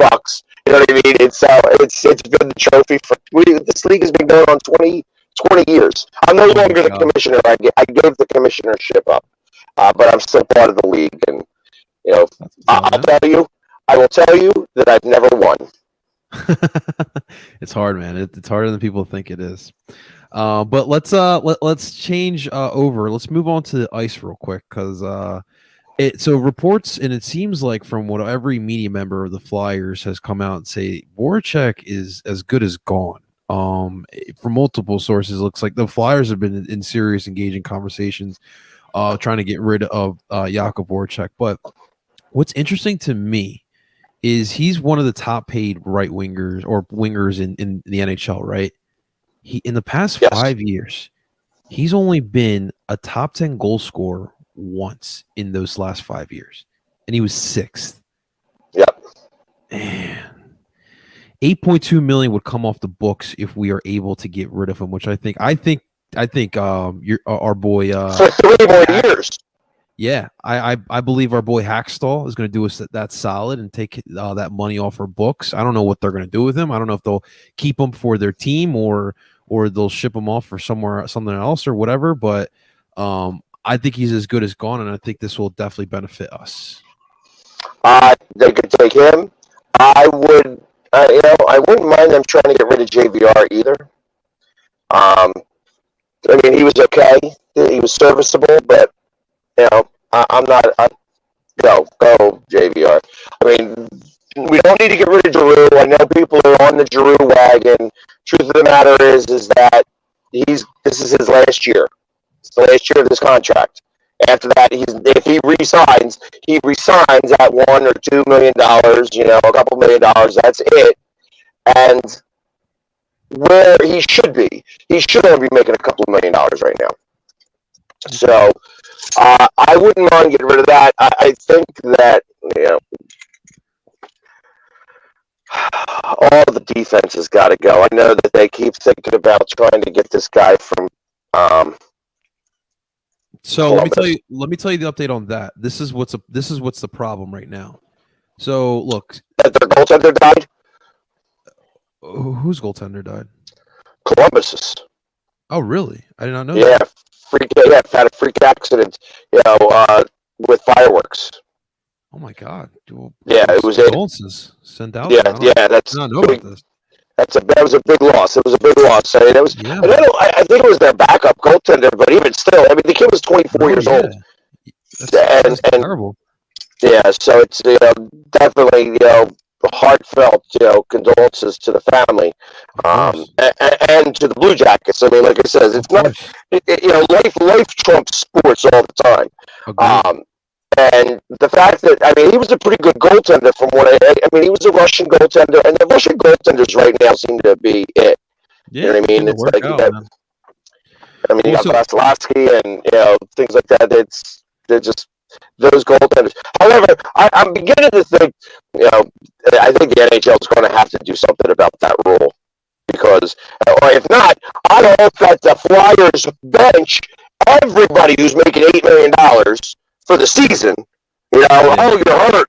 You know what I mean? It's been the trophy for this league has been going on 20 years. I'm no longer the commissioner. I gave the commissionership up, but I'm still part of the league, and I will tell you that I've never won. It's hard, man. It's harder than people think it is. But let's change over. Let's move on to the ice real quick because so reports, and it seems like from what every media member of the Flyers has come out and say, Voracek is as good as gone. From multiple sources, it looks like the Flyers have been in serious engaging conversations trying to get rid of Jakub Voracek. But what's interesting to me is he's one of the top paid right wingers or wingers in the NHL, right? He in the past 5 years, he's only been a top 10 goal scorer once in those last 5 years, and he was 6th. Yep. Man. $8.2 million would come off the books if we are able to get rid of him, which I think our boy for 3 more years. Yeah, I believe our boy Hackstall is going to do us that solid and take that money off our books. I don't know what they're going to do with him. I don't know if they'll keep him for their team or they'll ship him off for something else or whatever. But I think he's as good as gone, and I think this will definitely benefit us. They could take him. I would. I wouldn't mind them trying to get rid of JVR either. I mean, he was okay. He was serviceable, but I'm not. Go JVR. I mean, we don't need to get rid of Giroux. I know people are on the Giroux wagon. Truth of the matter is that this is his last year. It's the last year of this contract. After that, if he resigns at $1 or $2 million, a couple $1 million. That's it. And where he should be only be making a couple $1 million right now. So I wouldn't mind getting rid of that. I think that all the defense has got to go. I know that they keep thinking about trying to get this guy from. So Columbus. let me tell you the update on that. This is what's the problem right now. So look, That their goaltender died. whose goaltender died? Columbus's. Oh, really? I did not know Yeah, that. had a freak accident. With fireworks. Oh my God! Well, Yeah, it was it. Condolences sent out Yeah, there. I yeah, did that's not know about big. this. That was a big loss. It was a big loss. I mean, it was. Yeah. And I think it was their backup goaltender, but even still, I mean, the kid was 24 Oh years yeah. old, That's and terrible. yeah, so it's definitely heartfelt condolences to the family, Of course. and to the Blue Jackets. I mean, like I said, Of it's not course. life trumps sports all the time. Agreed. And the fact that he was a pretty good goaltender from what I mean, he was a Russian goaltender, and the Russian goaltenders right now seem to be it. You Yeah, know what I mean? seemed to It's work like out, man. you Well, got so Vasilevsky and things like that. They're just those goaltenders. However, I'm beginning to think, I think the NHL is going to have to do something about that rule because, or if not, I hope that the Flyers bench everybody who's making $8 million for the season. yeah, Oh,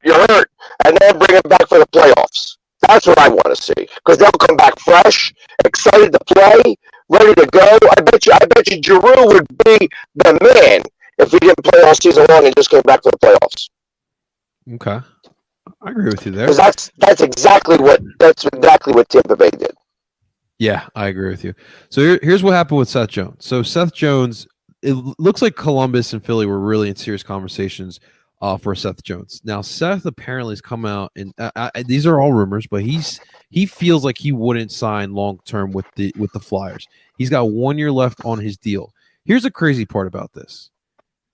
you're hurt, and then bring them back for the playoffs. That's what I want to see because they'll come back fresh, excited to play, ready to go. I bet you Giroux would be the man if he didn't play all season long and just came back for the playoffs. okay. I agree with you there. Because that's exactly what Tampa Bay did. Yeah, I agree with you. So here's what happened with Seth Jones. So Seth Jones, it looks like Columbus and Philly were really in serious conversations for Seth Jones. Now Seth apparently has come out, and these are all rumors, but he feels like he wouldn't sign long term with the Flyers. He's got 1 year left on his deal. Here's the crazy part about this: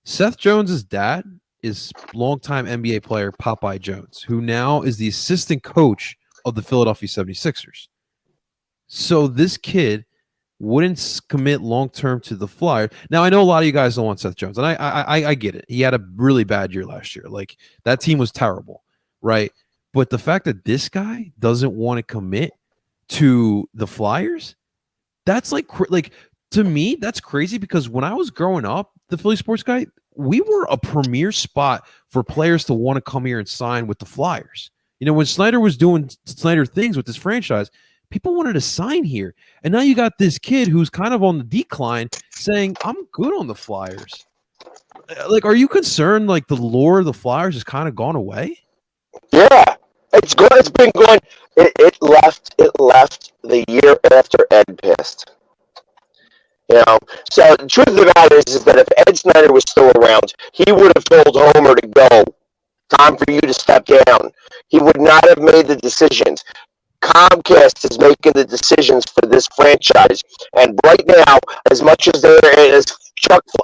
Seth Jones's dad is longtime NBA player Popeye Jones, who now is the assistant coach of the Philadelphia 76ers. So this kid wouldn't commit long term to the Flyers. Now I know a lot of you guys don't want Seth Jones, and I get it. He had a really bad year last year. Like that team was terrible, right? But the fact that this guy doesn't want to commit to the Flyers, that's like to me that's crazy because when I was growing up, the Philly sports guy, we were a premier spot for players to want to come here and sign with the Flyers. When Snyder was doing Snyder things with this franchise, people wanted to sign here. And now you got this kid who's kind of on the decline saying, I'm good on the Flyers. Like, are you concerned like the lure of the Flyers has kind of gone away? Yeah, it's good. It's been going. It left the year after Ed passed. So the truth of the matter is that if Ed Snyder was still around, he would have told Homer to go. Time for you to step down. He would not have made the decisions. Comcast is making the decisions for this franchise, and right now, as much as there is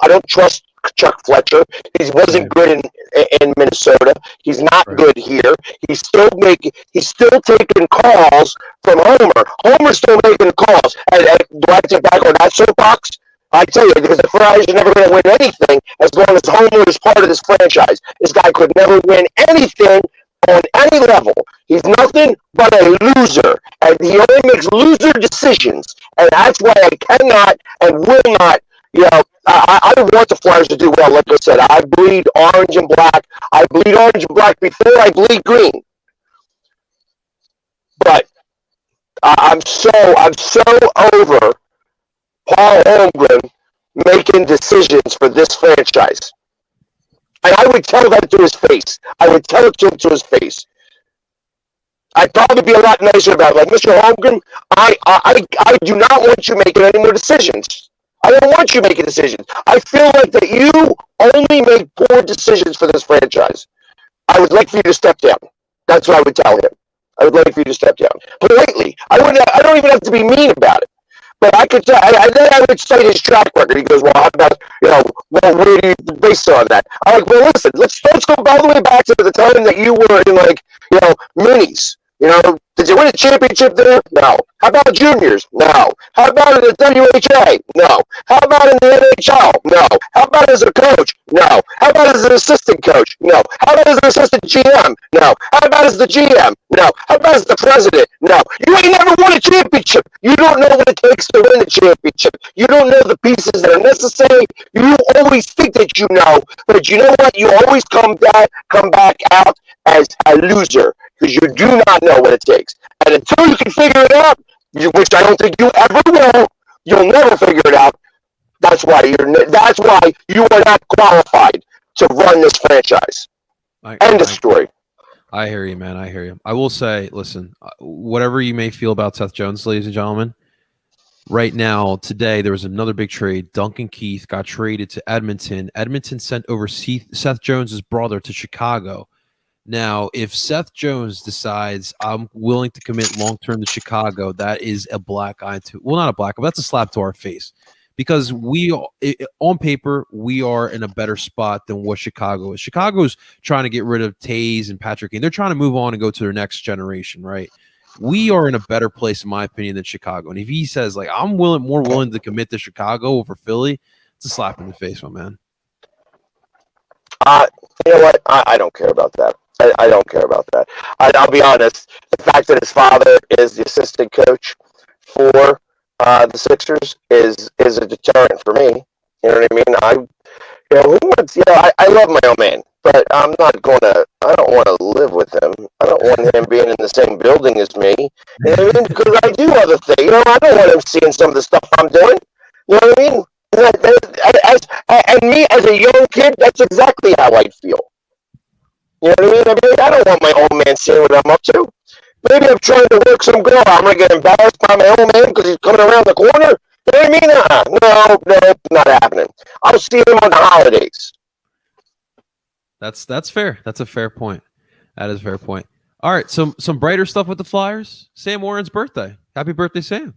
I don't trust Chuck Fletcher. He wasn't good in Minnesota. He's not good here. He's still taking calls from Homer. Homer's still making calls. And do I take back on that soapbox? I tell you, because the Flyers are never going to win anything as long as Homer is part of this franchise. This guy could never win anything on any level. He's nothing but a loser, and he only makes loser decisions. And that's why I cannot and will not. I want the Flyers to do well. Like I said, I bleed orange and black. I bleed orange and black before I bleed green. But I'm so over Paul Holmgren making decisions for this franchise. And I would tell that to his face. I would tell it to him to his face. I'd probably be a lot nicer about it. Like, Mr. Holmgren, I do not want you making any more decisions. I don't want you making decisions. I feel like that you only make poor decisions for this franchise. I would like for you to step down. That's what I would tell him. I would like for you to step down. Politely. I don't even have to be mean about it. But I could tell, then I would cite his track record. He goes, well, how about, what do you base on that? I'm like, well, listen, let's go all the way back to the time that you were in, like, minis. You know, did you win a championship there? No. How about juniors? No. How about in the WHA? No. How about in the NHL? No. How about as a coach? No. How about as an assistant coach? No. How about as an assistant GM? No. How about as the GM? No. How about as the president? No. You ain't never won a championship. You don't know what it takes to win a championship. You don't know the pieces that are necessary. You always think that you know, but you know what? You always come back out as a loser because you do not know what it takes. And until you can figure it out, which I don't think you ever will, you'll never figure it out. That's why you are not qualified to run this franchise. End of story. I hear you, man. I hear you. I will say, listen, whatever you may feel about Seth Jones, ladies and gentlemen, right now, today, there was another big trade. Duncan Keith got traded to Edmonton. Edmonton sent over Seth Jones' brother to Chicago. Now, if Seth Jones decides I'm willing to commit long-term to Chicago, that is a black eye to – well, not a black eye, but that's a slap to our face. Because on paper, we are in a better spot than what Chicago is. Chicago's trying to get rid of Taze and Patrick Kane. They're trying to move on and go to their next generation, right? We are in a better place, in my opinion, than Chicago. And if he says, like, I'm more willing to commit to Chicago over Philly, it's a slap in the face, my man. You know what? I don't care about that. I don't care about that. I'll be honest. The fact that his father is the assistant coach for the Sixers is a deterrent for me. You know what I mean? I love my own man, but I don't want to live with him. I don't want him being in the same building as me. You know what I mean? Because I do other things. You know, I don't want him seeing some of the stuff I'm doing. You know what I mean? And me as a young kid, that's exactly how I'd feel. You know what I mean? I don't want my old man seeing what I'm up to. Maybe I'm trying to work some girl. I'm going to get embarrassed by my old man because he's coming around the corner. You know what I mean? No, not happening. I'll see him on the holidays. That's fair. That's a fair point. That is a fair point. All right, some brighter stuff with the Flyers. Sam Warren's birthday. Happy birthday, Sam.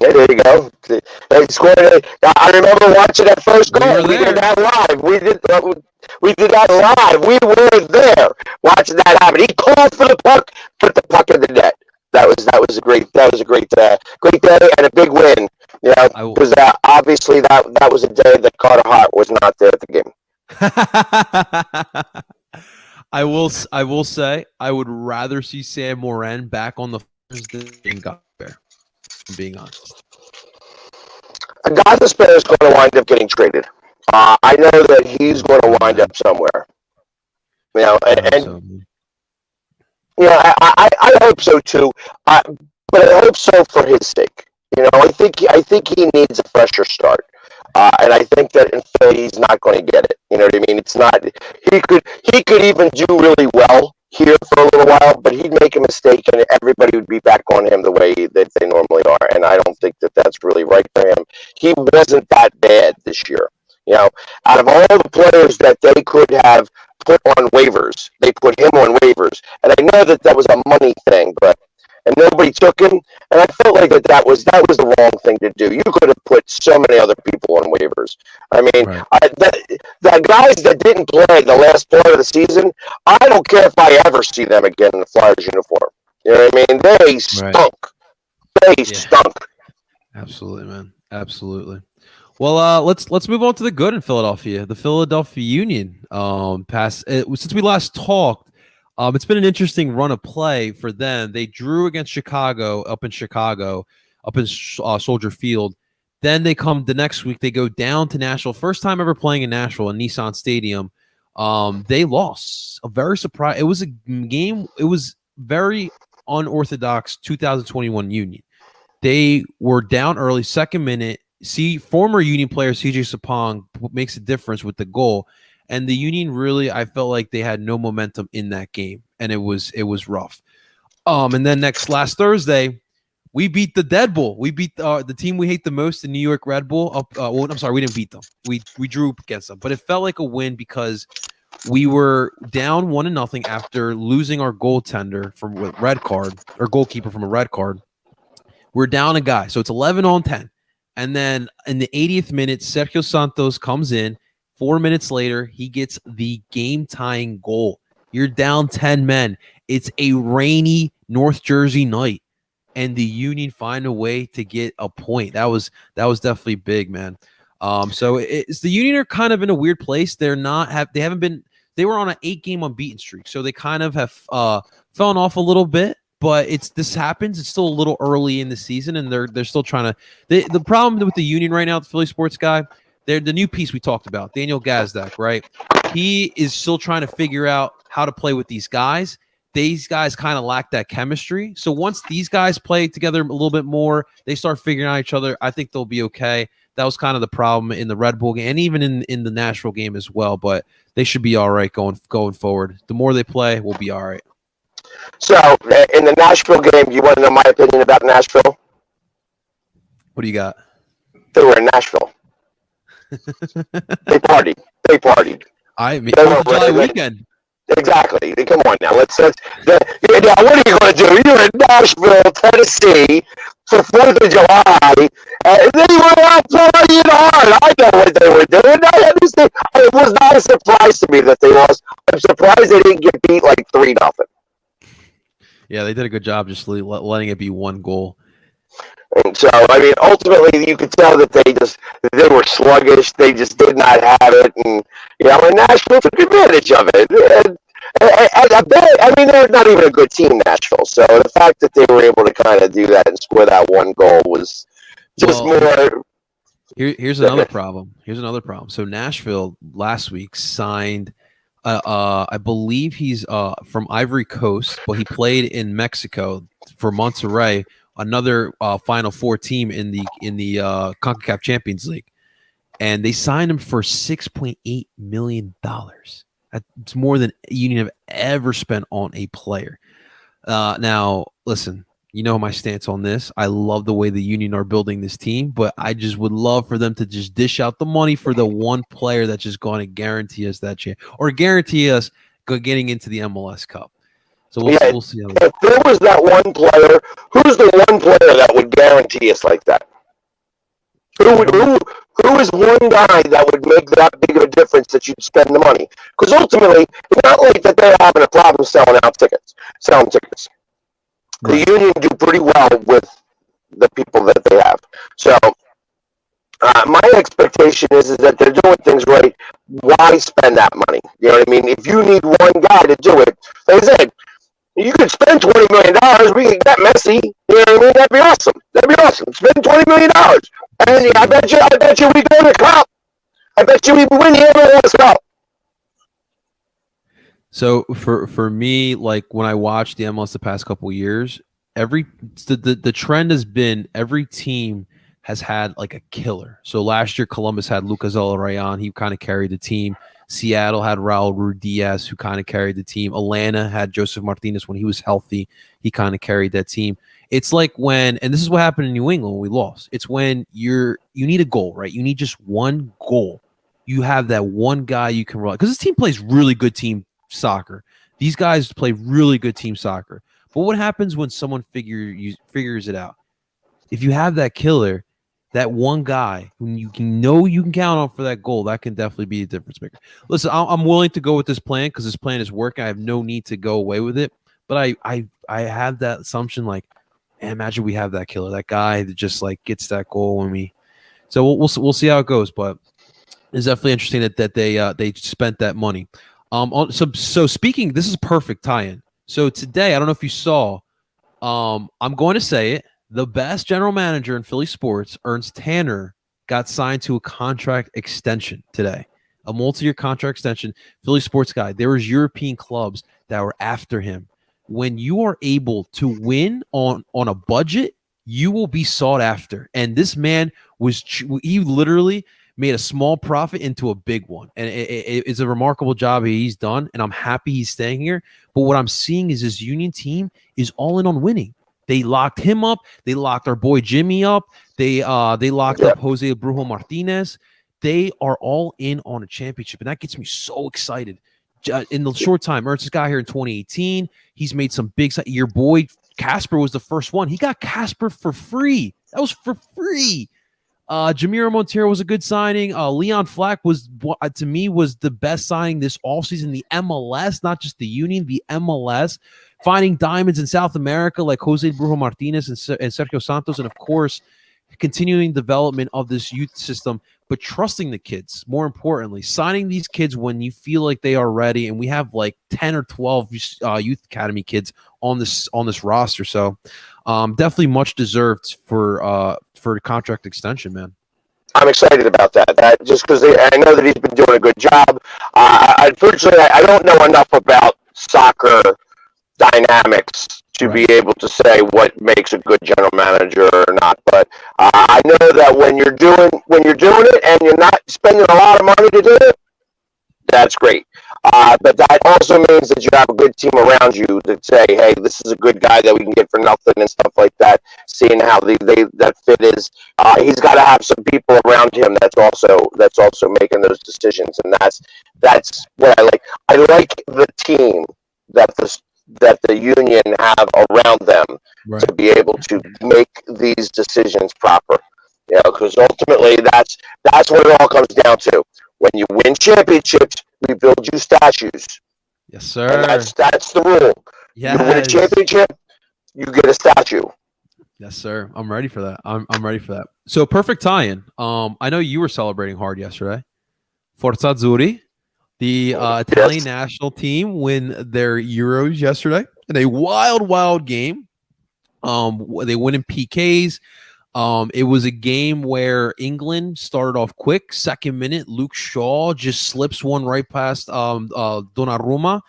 Yeah, there you go. They scored. I remember watching that first goal. We did that live. We did that live. We were there watching that happen. He called for the puck, put the puck in the net. That was a great day and a big win. You know, because obviously that was a day that Carter Hart was not there at the game. I will say I would rather see Sam Morin back on the Flyers than got there. I'm being honest. A guy that's is going to wind up getting traded. I know that he's going to wind up somewhere. You know, I hope so too. But I hope so for his sake. You know, I think he needs a fresher start. And I think that in Philly he's not going to get it. You know what I mean? It's not. He could even do really well here for a little while, but he'd make a mistake and everybody would be back on him the way that they normally are. And I don't think that that's really right for him. He wasn't that bad this year. You know, out of all the players that they could have put on waivers, they put him on waivers. And I know that was a money thing, and nobody took him. And I felt like that was the wrong thing to do. You could have put so many other people on waivers. I mean, right. The guys that didn't play the last part of the season, I don't care if I ever see them again in the Flyers uniform. You know what I mean? They stunk. Right. They stunk. Absolutely, man. Absolutely. Well, let's move on to the good in Philadelphia. The Philadelphia Union. Since we last talked, it's been an interesting run of play for them. They drew against Chicago up in Soldier Field. Then they come the next week. They go down to Nashville. First time ever playing in Nashville in Nissan Stadium. They lost. A very surprise. It was a game. It was very unorthodox 2021 Union. They were down early, second minute. Former Union player CJ Sapong makes a difference with the goal. And the Union really, I felt like they had no momentum in that game, and it was rough. And then last Thursday, we beat the Dead Bull. We beat the team we hate the most, the New York Red Bull. I'm sorry, we didn't beat them. We drew against them, but it felt like a win because we were down 1-0 after losing our goaltender from a red card, or goalkeeper from a red card. We're down a guy, so it's 11-10. And then in the 80th minute, Sergio Santos comes in. 4 minutes later, he gets the game-tying goal. You're down 10 men. It's a rainy North Jersey night, and the Union find a way to get a point. That was definitely big, man. So it's the Union are kind of in a weird place. They haven't been. They were on an 8-game unbeaten streak, so they kind of have fallen off a little bit. But this happens. It's still a little early in the season, and they're still trying to. The problem with the Union right now, the Philly sports guy, they're the new piece we talked about, Daniel Gazdak, right? He is still trying to figure out how to play with these guys. These guys kind of lack that chemistry. So once these guys play together a little bit more, they start figuring out each other. I think they'll be okay. That was kind of the problem in the Red Bull game and even in the Nashville game as well. But they should be all right going forward. The more they play, we'll be all right. So in the Nashville game, you want to know my opinion about Nashville? What do you got? They were in Nashville. They partied. I mean, it was a July weekend. Exactly. Come on now. What are you going to do? You're in Nashville, Tennessee, for 4th of July, and they were out playing hard. I know what they were doing. I understand. It was not a surprise to me that they lost. I'm surprised they didn't get beat like 3-0. Yeah, they did a good job just letting it be one goal. And so, I mean, ultimately, you could tell that they were sluggish. They just did not have it, and and Nashville took advantage of it. And I mean, they're not even a good team, Nashville. So the fact that they were able to kind of do that and score that one goal was just more. Here's another problem. So Nashville last week signed. I believe he's from Ivory Coast, but he played in Mexico for Monterrey, another Final Four team in the CONCACAF Champions League, and they signed him for $6.8 million. That's more than Union have ever spent on a player. Now, listen, you know my stance on this. I love the way the Union are building this team, but I just would love for them to just dish out the money for the one player that's just going to guarantee us that chance or guarantee us getting into the MLS Cup. So we'll see. If there was that one player, who's the one player that would guarantee us like that? Who is one guy that would make that big of a difference that you'd spend the money? Because ultimately, it's not like that they're having a problem selling tickets. Right. The Union do pretty well with the people that they have. So my expectation is that they're doing things right. Why spend that money? You know what I mean? If you need one guy to do it, like I said, you could spend $20 million. We could get Messi. You know what I mean? That'd be awesome. Spend $20 million. And I bet you we go to the Cup. I bet you we win the MLS Cup. So for me, like when I watched the MLS the past couple of years, the trend has been every team has had like a killer. So last year Columbus had Lucas Zelarayan. He kind of carried the team. Seattle had Raul Ruiz, who kind of carried the team. Atlanta had Joseph Martinez when he was healthy. He kind of carried that team. It's like when, and this is what happened in New England when we lost. It's when you need a goal, right? You need just one goal. You have that one guy you can rely because this team plays really good team soccer. These guys play really good team soccer. But what happens when someone figures it out? If you have that killer, that one guy who you can count on for that goal, that can definitely be a difference maker. Listen, I'm willing to go with this plan because this plan is working. I have no need to go away with it. But I have that assumption like, man, imagine we have that killer, that guy that just like gets that goal when we. So we'll see how it goes. But it's definitely interesting that they spent that money. So speaking, this is a perfect tie-in. So today, I don't know if you saw, I'm going to say it. The best general manager in Philly sports, Ernst Tanner, got signed to a contract extension today, a multi-year contract extension. Philly sports guy. There was European clubs that were after him. When you are able to win on a budget, you will be sought after. And this man he literally made a small profit into a big one. And it's a remarkable job he's done. And I'm happy he's staying here. But what I'm seeing is this Union team is all in on winning. They locked him up. They locked our boy Jimmy up. They locked up Jose Brujo Martinez. They are all in on a championship. And that gets me so excited. In the short time, Ernst got here in 2018. He's made some big. Your boy Casper was the first one. He got Casper for free. That was for free. Jamiro Montero was a good signing. Leon Flack was, to me, was the best signing this offseason. The MLS, not just the Union, the MLS. finding diamonds in South America like Jose Brujo Martinez and Sergio Santos, and of course, continuing development of this youth system, but trusting the kids. More importantly, signing these kids when you feel like they are ready. And we have like 10 or 12 youth academy kids on this roster. So definitely much deserved for contract extension, man. I'm excited about that. That just because I know that he's been doing a good job. Unfortunately, I don't know enough about soccer dynamics to be able to say what makes a good general manager or not. But I know that when you're doing it and you're not spending a lot of money to do it, that's great. But that also means that you have a good team around you that say, hey, this is a good guy that we can get for nothing and stuff like that. Seeing how that fit is, he's got to have some people around him that's also making those decisions, and that's what I like. I like the team that the union have around them to be able to make these decisions proper. You know, because ultimately that's what it all comes down to. When you win championships, we build you statues. Yes, sir. And that's the rule. Yes. You win a championship, you get a statue. Yes, sir. I'm ready for that. I'm ready for that. So perfect tie-in. I know you were celebrating hard yesterday. Forza Azzurri, the Italian national team, win their Euros yesterday in a wild game. They win in PKs. It was a game where England started off quick. Second minute, Luke Shaw just slips one right past Donnarumma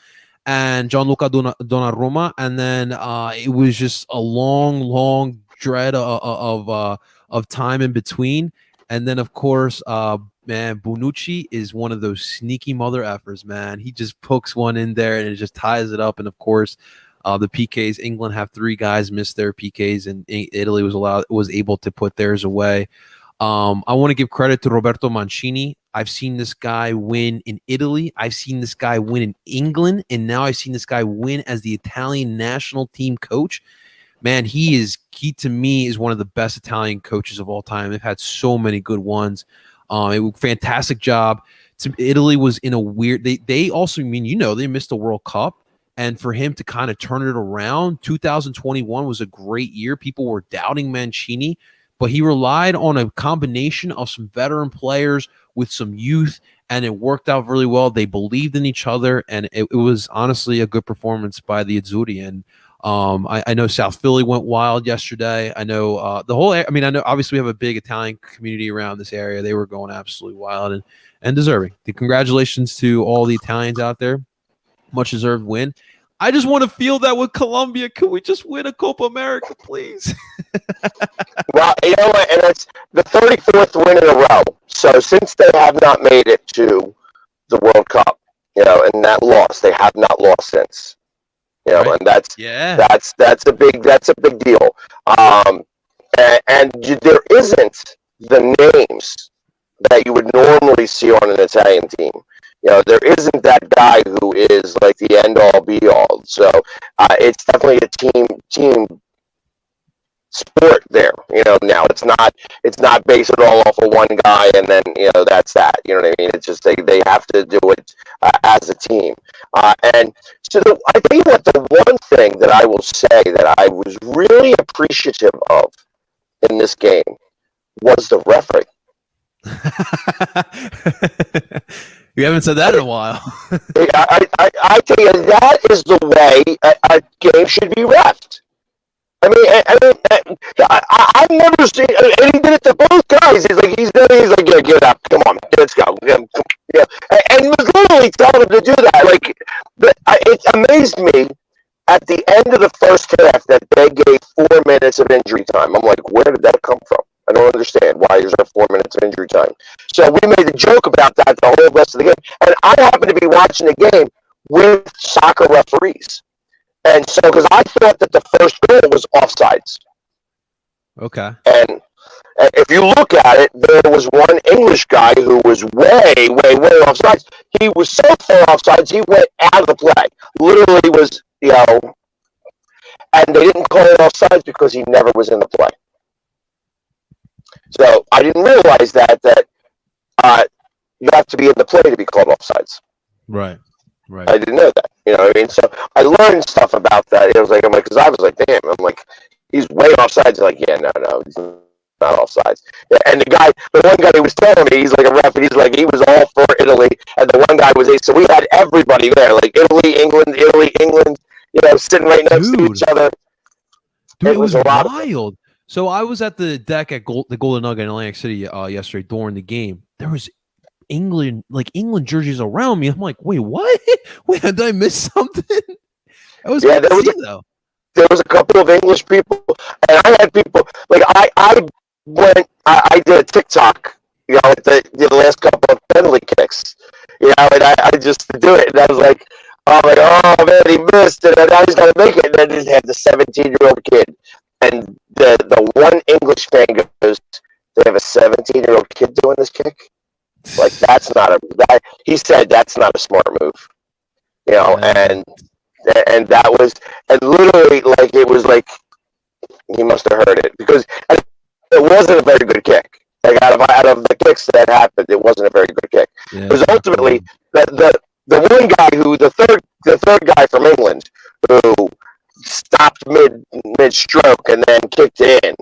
and Gianluca Donnarumma, and then it was just a long dread of time in between. And then, of course, man, Bonucci is one of those sneaky mother effers, man. He just pokes one in there and it just ties it up. And of course, the PKs, England have 3 guys miss their PKs, and Italy was able to put theirs away. I want to give credit to Roberto Mancini. I've seen this guy win in Italy. I've seen this guy win in England, and now I've seen this guy win as the Italian national team coach. Man, he to me is one of the best Italian coaches of all time. They've had so many good ones. Fantastic job. Italy was in a weird. They also, they missed the World Cup. And for him to kind of turn it around, 2021 was a great year. People were doubting Mancini, but he relied on a combination of some veteran players with some youth, and it worked out really well. They believed in each other, and it was honestly a good performance by the Azzurri. And I know South Philly went wild yesterday. I know I know obviously we have a big Italian community around this area. They were going absolutely wild and deserving. Congratulations to all the Italians out there. Much deserved win. I just want to feel that with Colombia. Could we just win a Copa America, please? Well, you know what? And it's the 34th win in a row. So since they have not made it to the World Cup, and that loss, they have not lost since. And that's a big deal. And there isn't the names that you would normally see on an Italian team. There isn't that guy who is like the end all be all. So it's definitely a team sport there. Now it's not based at all off of one guy and then that's that. You know what I mean? It's just they have to do it as a team. And so I tell you what, the one thing that I will say that I was really appreciative of in this game was the referee. You haven't said that in a while. I tell you, that is the way a game should be reffed. I've never seen, and he did it to both guys. He's like, yeah, get up, come on, let's go. Yeah, and he was literally telling him to do that. It amazed me at the end of the first half that they gave 4 minutes of injury time. I'm like, where did that come from? I don't understand why there's 4 minutes of injury time. So we made a joke about that the whole rest of the game. And I happened to be watching the game with soccer referees. And so, because I thought that the first goal was offsides. Okay. And if you look at it, there was one English guy who was way offsides. He was so far offsides, he went out of the play. Literally was, and they didn't call it offsides because he never was in the play. So I didn't realize that you have to be in the play to be called offsides. Right. I didn't know that. You know what I mean? So I learned stuff about that. It was like, because I was like, damn. I'm like, he's way offsides. Like, yeah, no, he's not offsides. Yeah, and the one guy who was telling me, he's like a ref, and he's like, he was all for Italy, and the one guy was so we had everybody there, like Italy, England, sitting right next to each other. Dude, it was wild. So I was at the deck at the Golden Nugget in Atlantic City yesterday during the game. There was England jerseys around me. I'm like, wait, what? Wait, did I miss something? I was though. There was a couple of English people, and I had people like I did a TikTok, the last couple of penalty kicks, and I just do it, and I was like, oh man, he missed it, and now he's got to make it, and then he had the 17-year-old kid, and the one English fan goes, they have a 17-year-old kid doing this kick. Like he said that's not a smart move, and that was, and literally, like, it was like he must have heard it, because it wasn't a very good kick. Like, out of the kicks that happened, it wasn't a very good kick. Because ultimately, the one guy the third guy from England who stopped mid stroke and then kicked it in,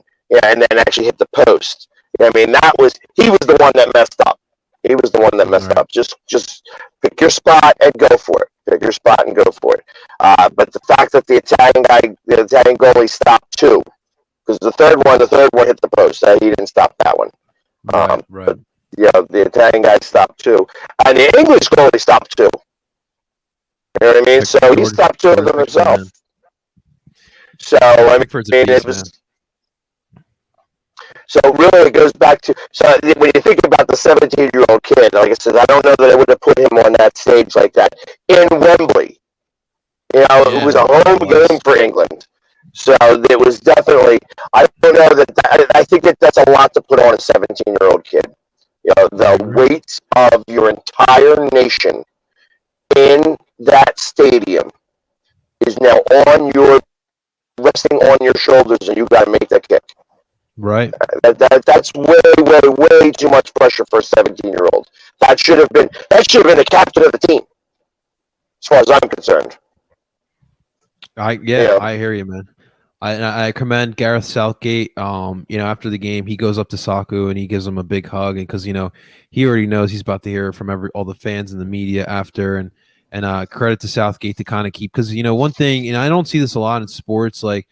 and then actually hit the post. I mean, he was the one that messed up. He was the one that messed up. Just pick your spot and go for it. Pick your spot and go for it. But the fact that the Italian goalie stopped two, because the third one hit the post. He didn't stop that one. Right. But the Italian guy stopped two, and the English goalie stopped two. You know what I mean? So he stopped two of them himself. So I mean, it was. So really, it goes back to, when you think about the 17-year-old kid, like I said, I don't know that I would have put him on that stage like that in Wembley. It was a home game for England. So it was definitely, I don't know I think that's a lot to put on a 17-year-old kid. The weight of your entire nation in that stadium is now resting on your shoulders, and you got to make that kick. Right. That's way too much pressure for a 17-year-old. That should have been the captain of the team, as far as I'm concerned. I hear you, man. I commend Gareth Southgate. After the game, he goes up to Saku and he gives him a big hug, and because he already knows he's about to hear from all the fans and the media after, and credit to Southgate to kind of keep, because one thing, I don't see this a lot in sports, like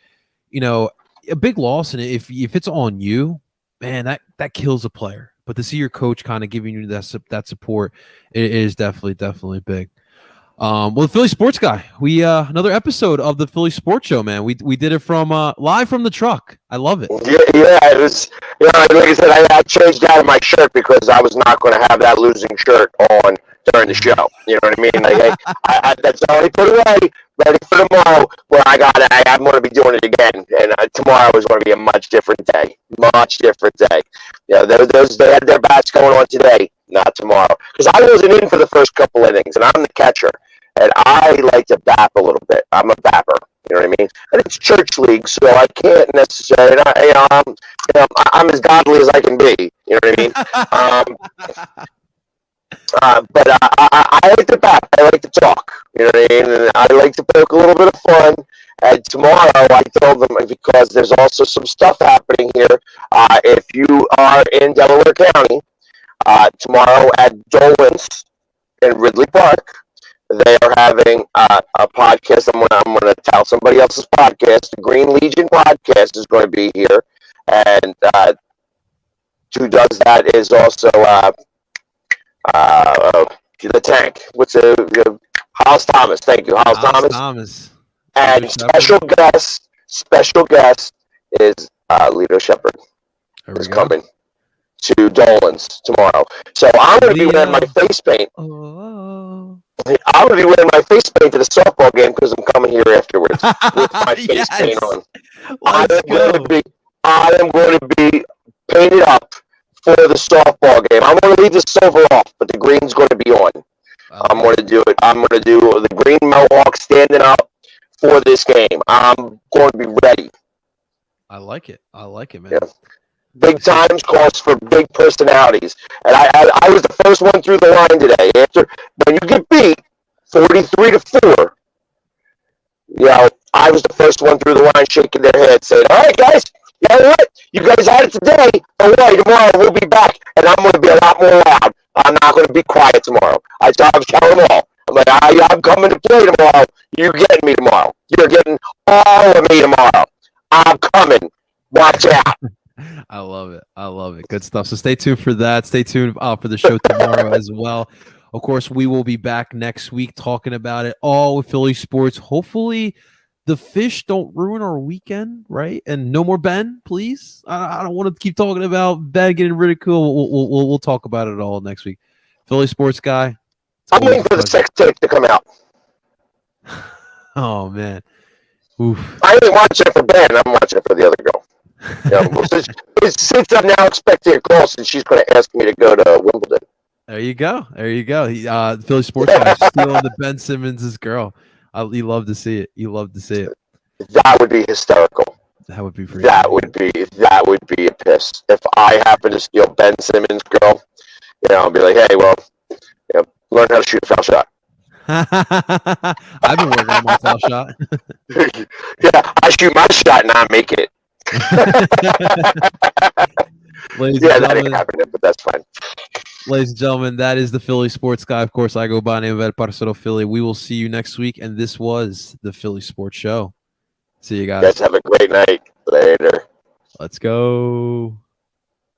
a big loss, and if it's on you, man, that kills a player. But to see your coach kind of giving you that support, it is definitely big. Well, the Philly Sports Guy, we another episode of the Philly Sports Show, man. We did it from live from the truck. I love it. Yeah, it was. Like I said, I changed out of my shirt because I was not going to have that losing shirt on during the show. You know what I mean? Like, I that's already put away, ready for tomorrow, where I'm going to be doing it again. And tomorrow is going to be a much different day. Much different day. They had their bats going on today, not tomorrow. Because I wasn't in for the first couple innings, and I'm the catcher. And I like to bap a little bit. I'm a bapper. You know what I mean? And it's church league, so I can't necessarily. I'm as godly as I can be. You know what I mean? But I like to bap. I like to talk. You know what I mean? And I like to poke a little bit of fun. And tomorrow, I told them, because there's also some stuff happening here. If you are in Delaware County, tomorrow at Dolan's in Ridley Park, they are having a podcast. I'm going to tell somebody else's podcast. The Green Legion podcast is going to be here, and who does that is also the Tank. What's Hollis Thomas? Thank you, Hollis Thomas. And special guest is Lito Shepherd is coming to Dolan's tomorrow. So I'm going to be wearing my face paint. I'm going to be wearing my face paint to the softball game because I'm coming here afterwards with my face paint on. I am going to be painted up for the softball game. I'm going to leave the silver off, but the green's going to be on. I'm going to do it. I'm going to do the green mohawk standing up for this game. I'm going to be ready. I like it, man. Yeah. Big times calls for big personalities. And I was the first one through the line today. When you get beat 43-4, I was the first one through the line shaking their head, saying, "All right, guys, you know what? You guys had it today. Don't worry, tomorrow we'll be back, and I'm going to be a lot more loud. I'm not going to be quiet tomorrow." I was telling them all. I'm like, I'm coming to play tomorrow. You're getting me tomorrow. You're getting all of me tomorrow. I'm coming. Watch out. I love it. I love it. Good stuff. So stay tuned for that. Stay tuned for the show tomorrow as well. Of course, we will be back next week talking about it all with Philly sports. Hopefully, the fish don't ruin our weekend, right? And no more Ben, please. I don't want to keep talking about Ben getting ridiculed. We'll talk about it all next week. Philly sports guy. I'm waiting for the sex tape to come out. Oh man. Oof. I ain't watching it for Ben. I'm watching it for the other girl. Since I'm now expecting a call, since she's going to ask me to go to Wimbledon. There you go. There you go. Philly sports guy stealing the Ben Simmons' girl. You love to see it. You love to see it. That would be hysterical. That would be pretty. That would be a piss. If I happen to steal Ben Simmons' girl, I'll be like, hey, well, learn how to shoot a foul shot. I've been working on my foul shot. I shoot my shot and I make it. That ain't happening, but that's fine. Ladies and gentlemen, that is the Philly sports guy. Of course, I go by the name of Parcero Philly. We will see you next week, and this was the Philly Sports Show. See you guys. Have a great night. Later. Let's go.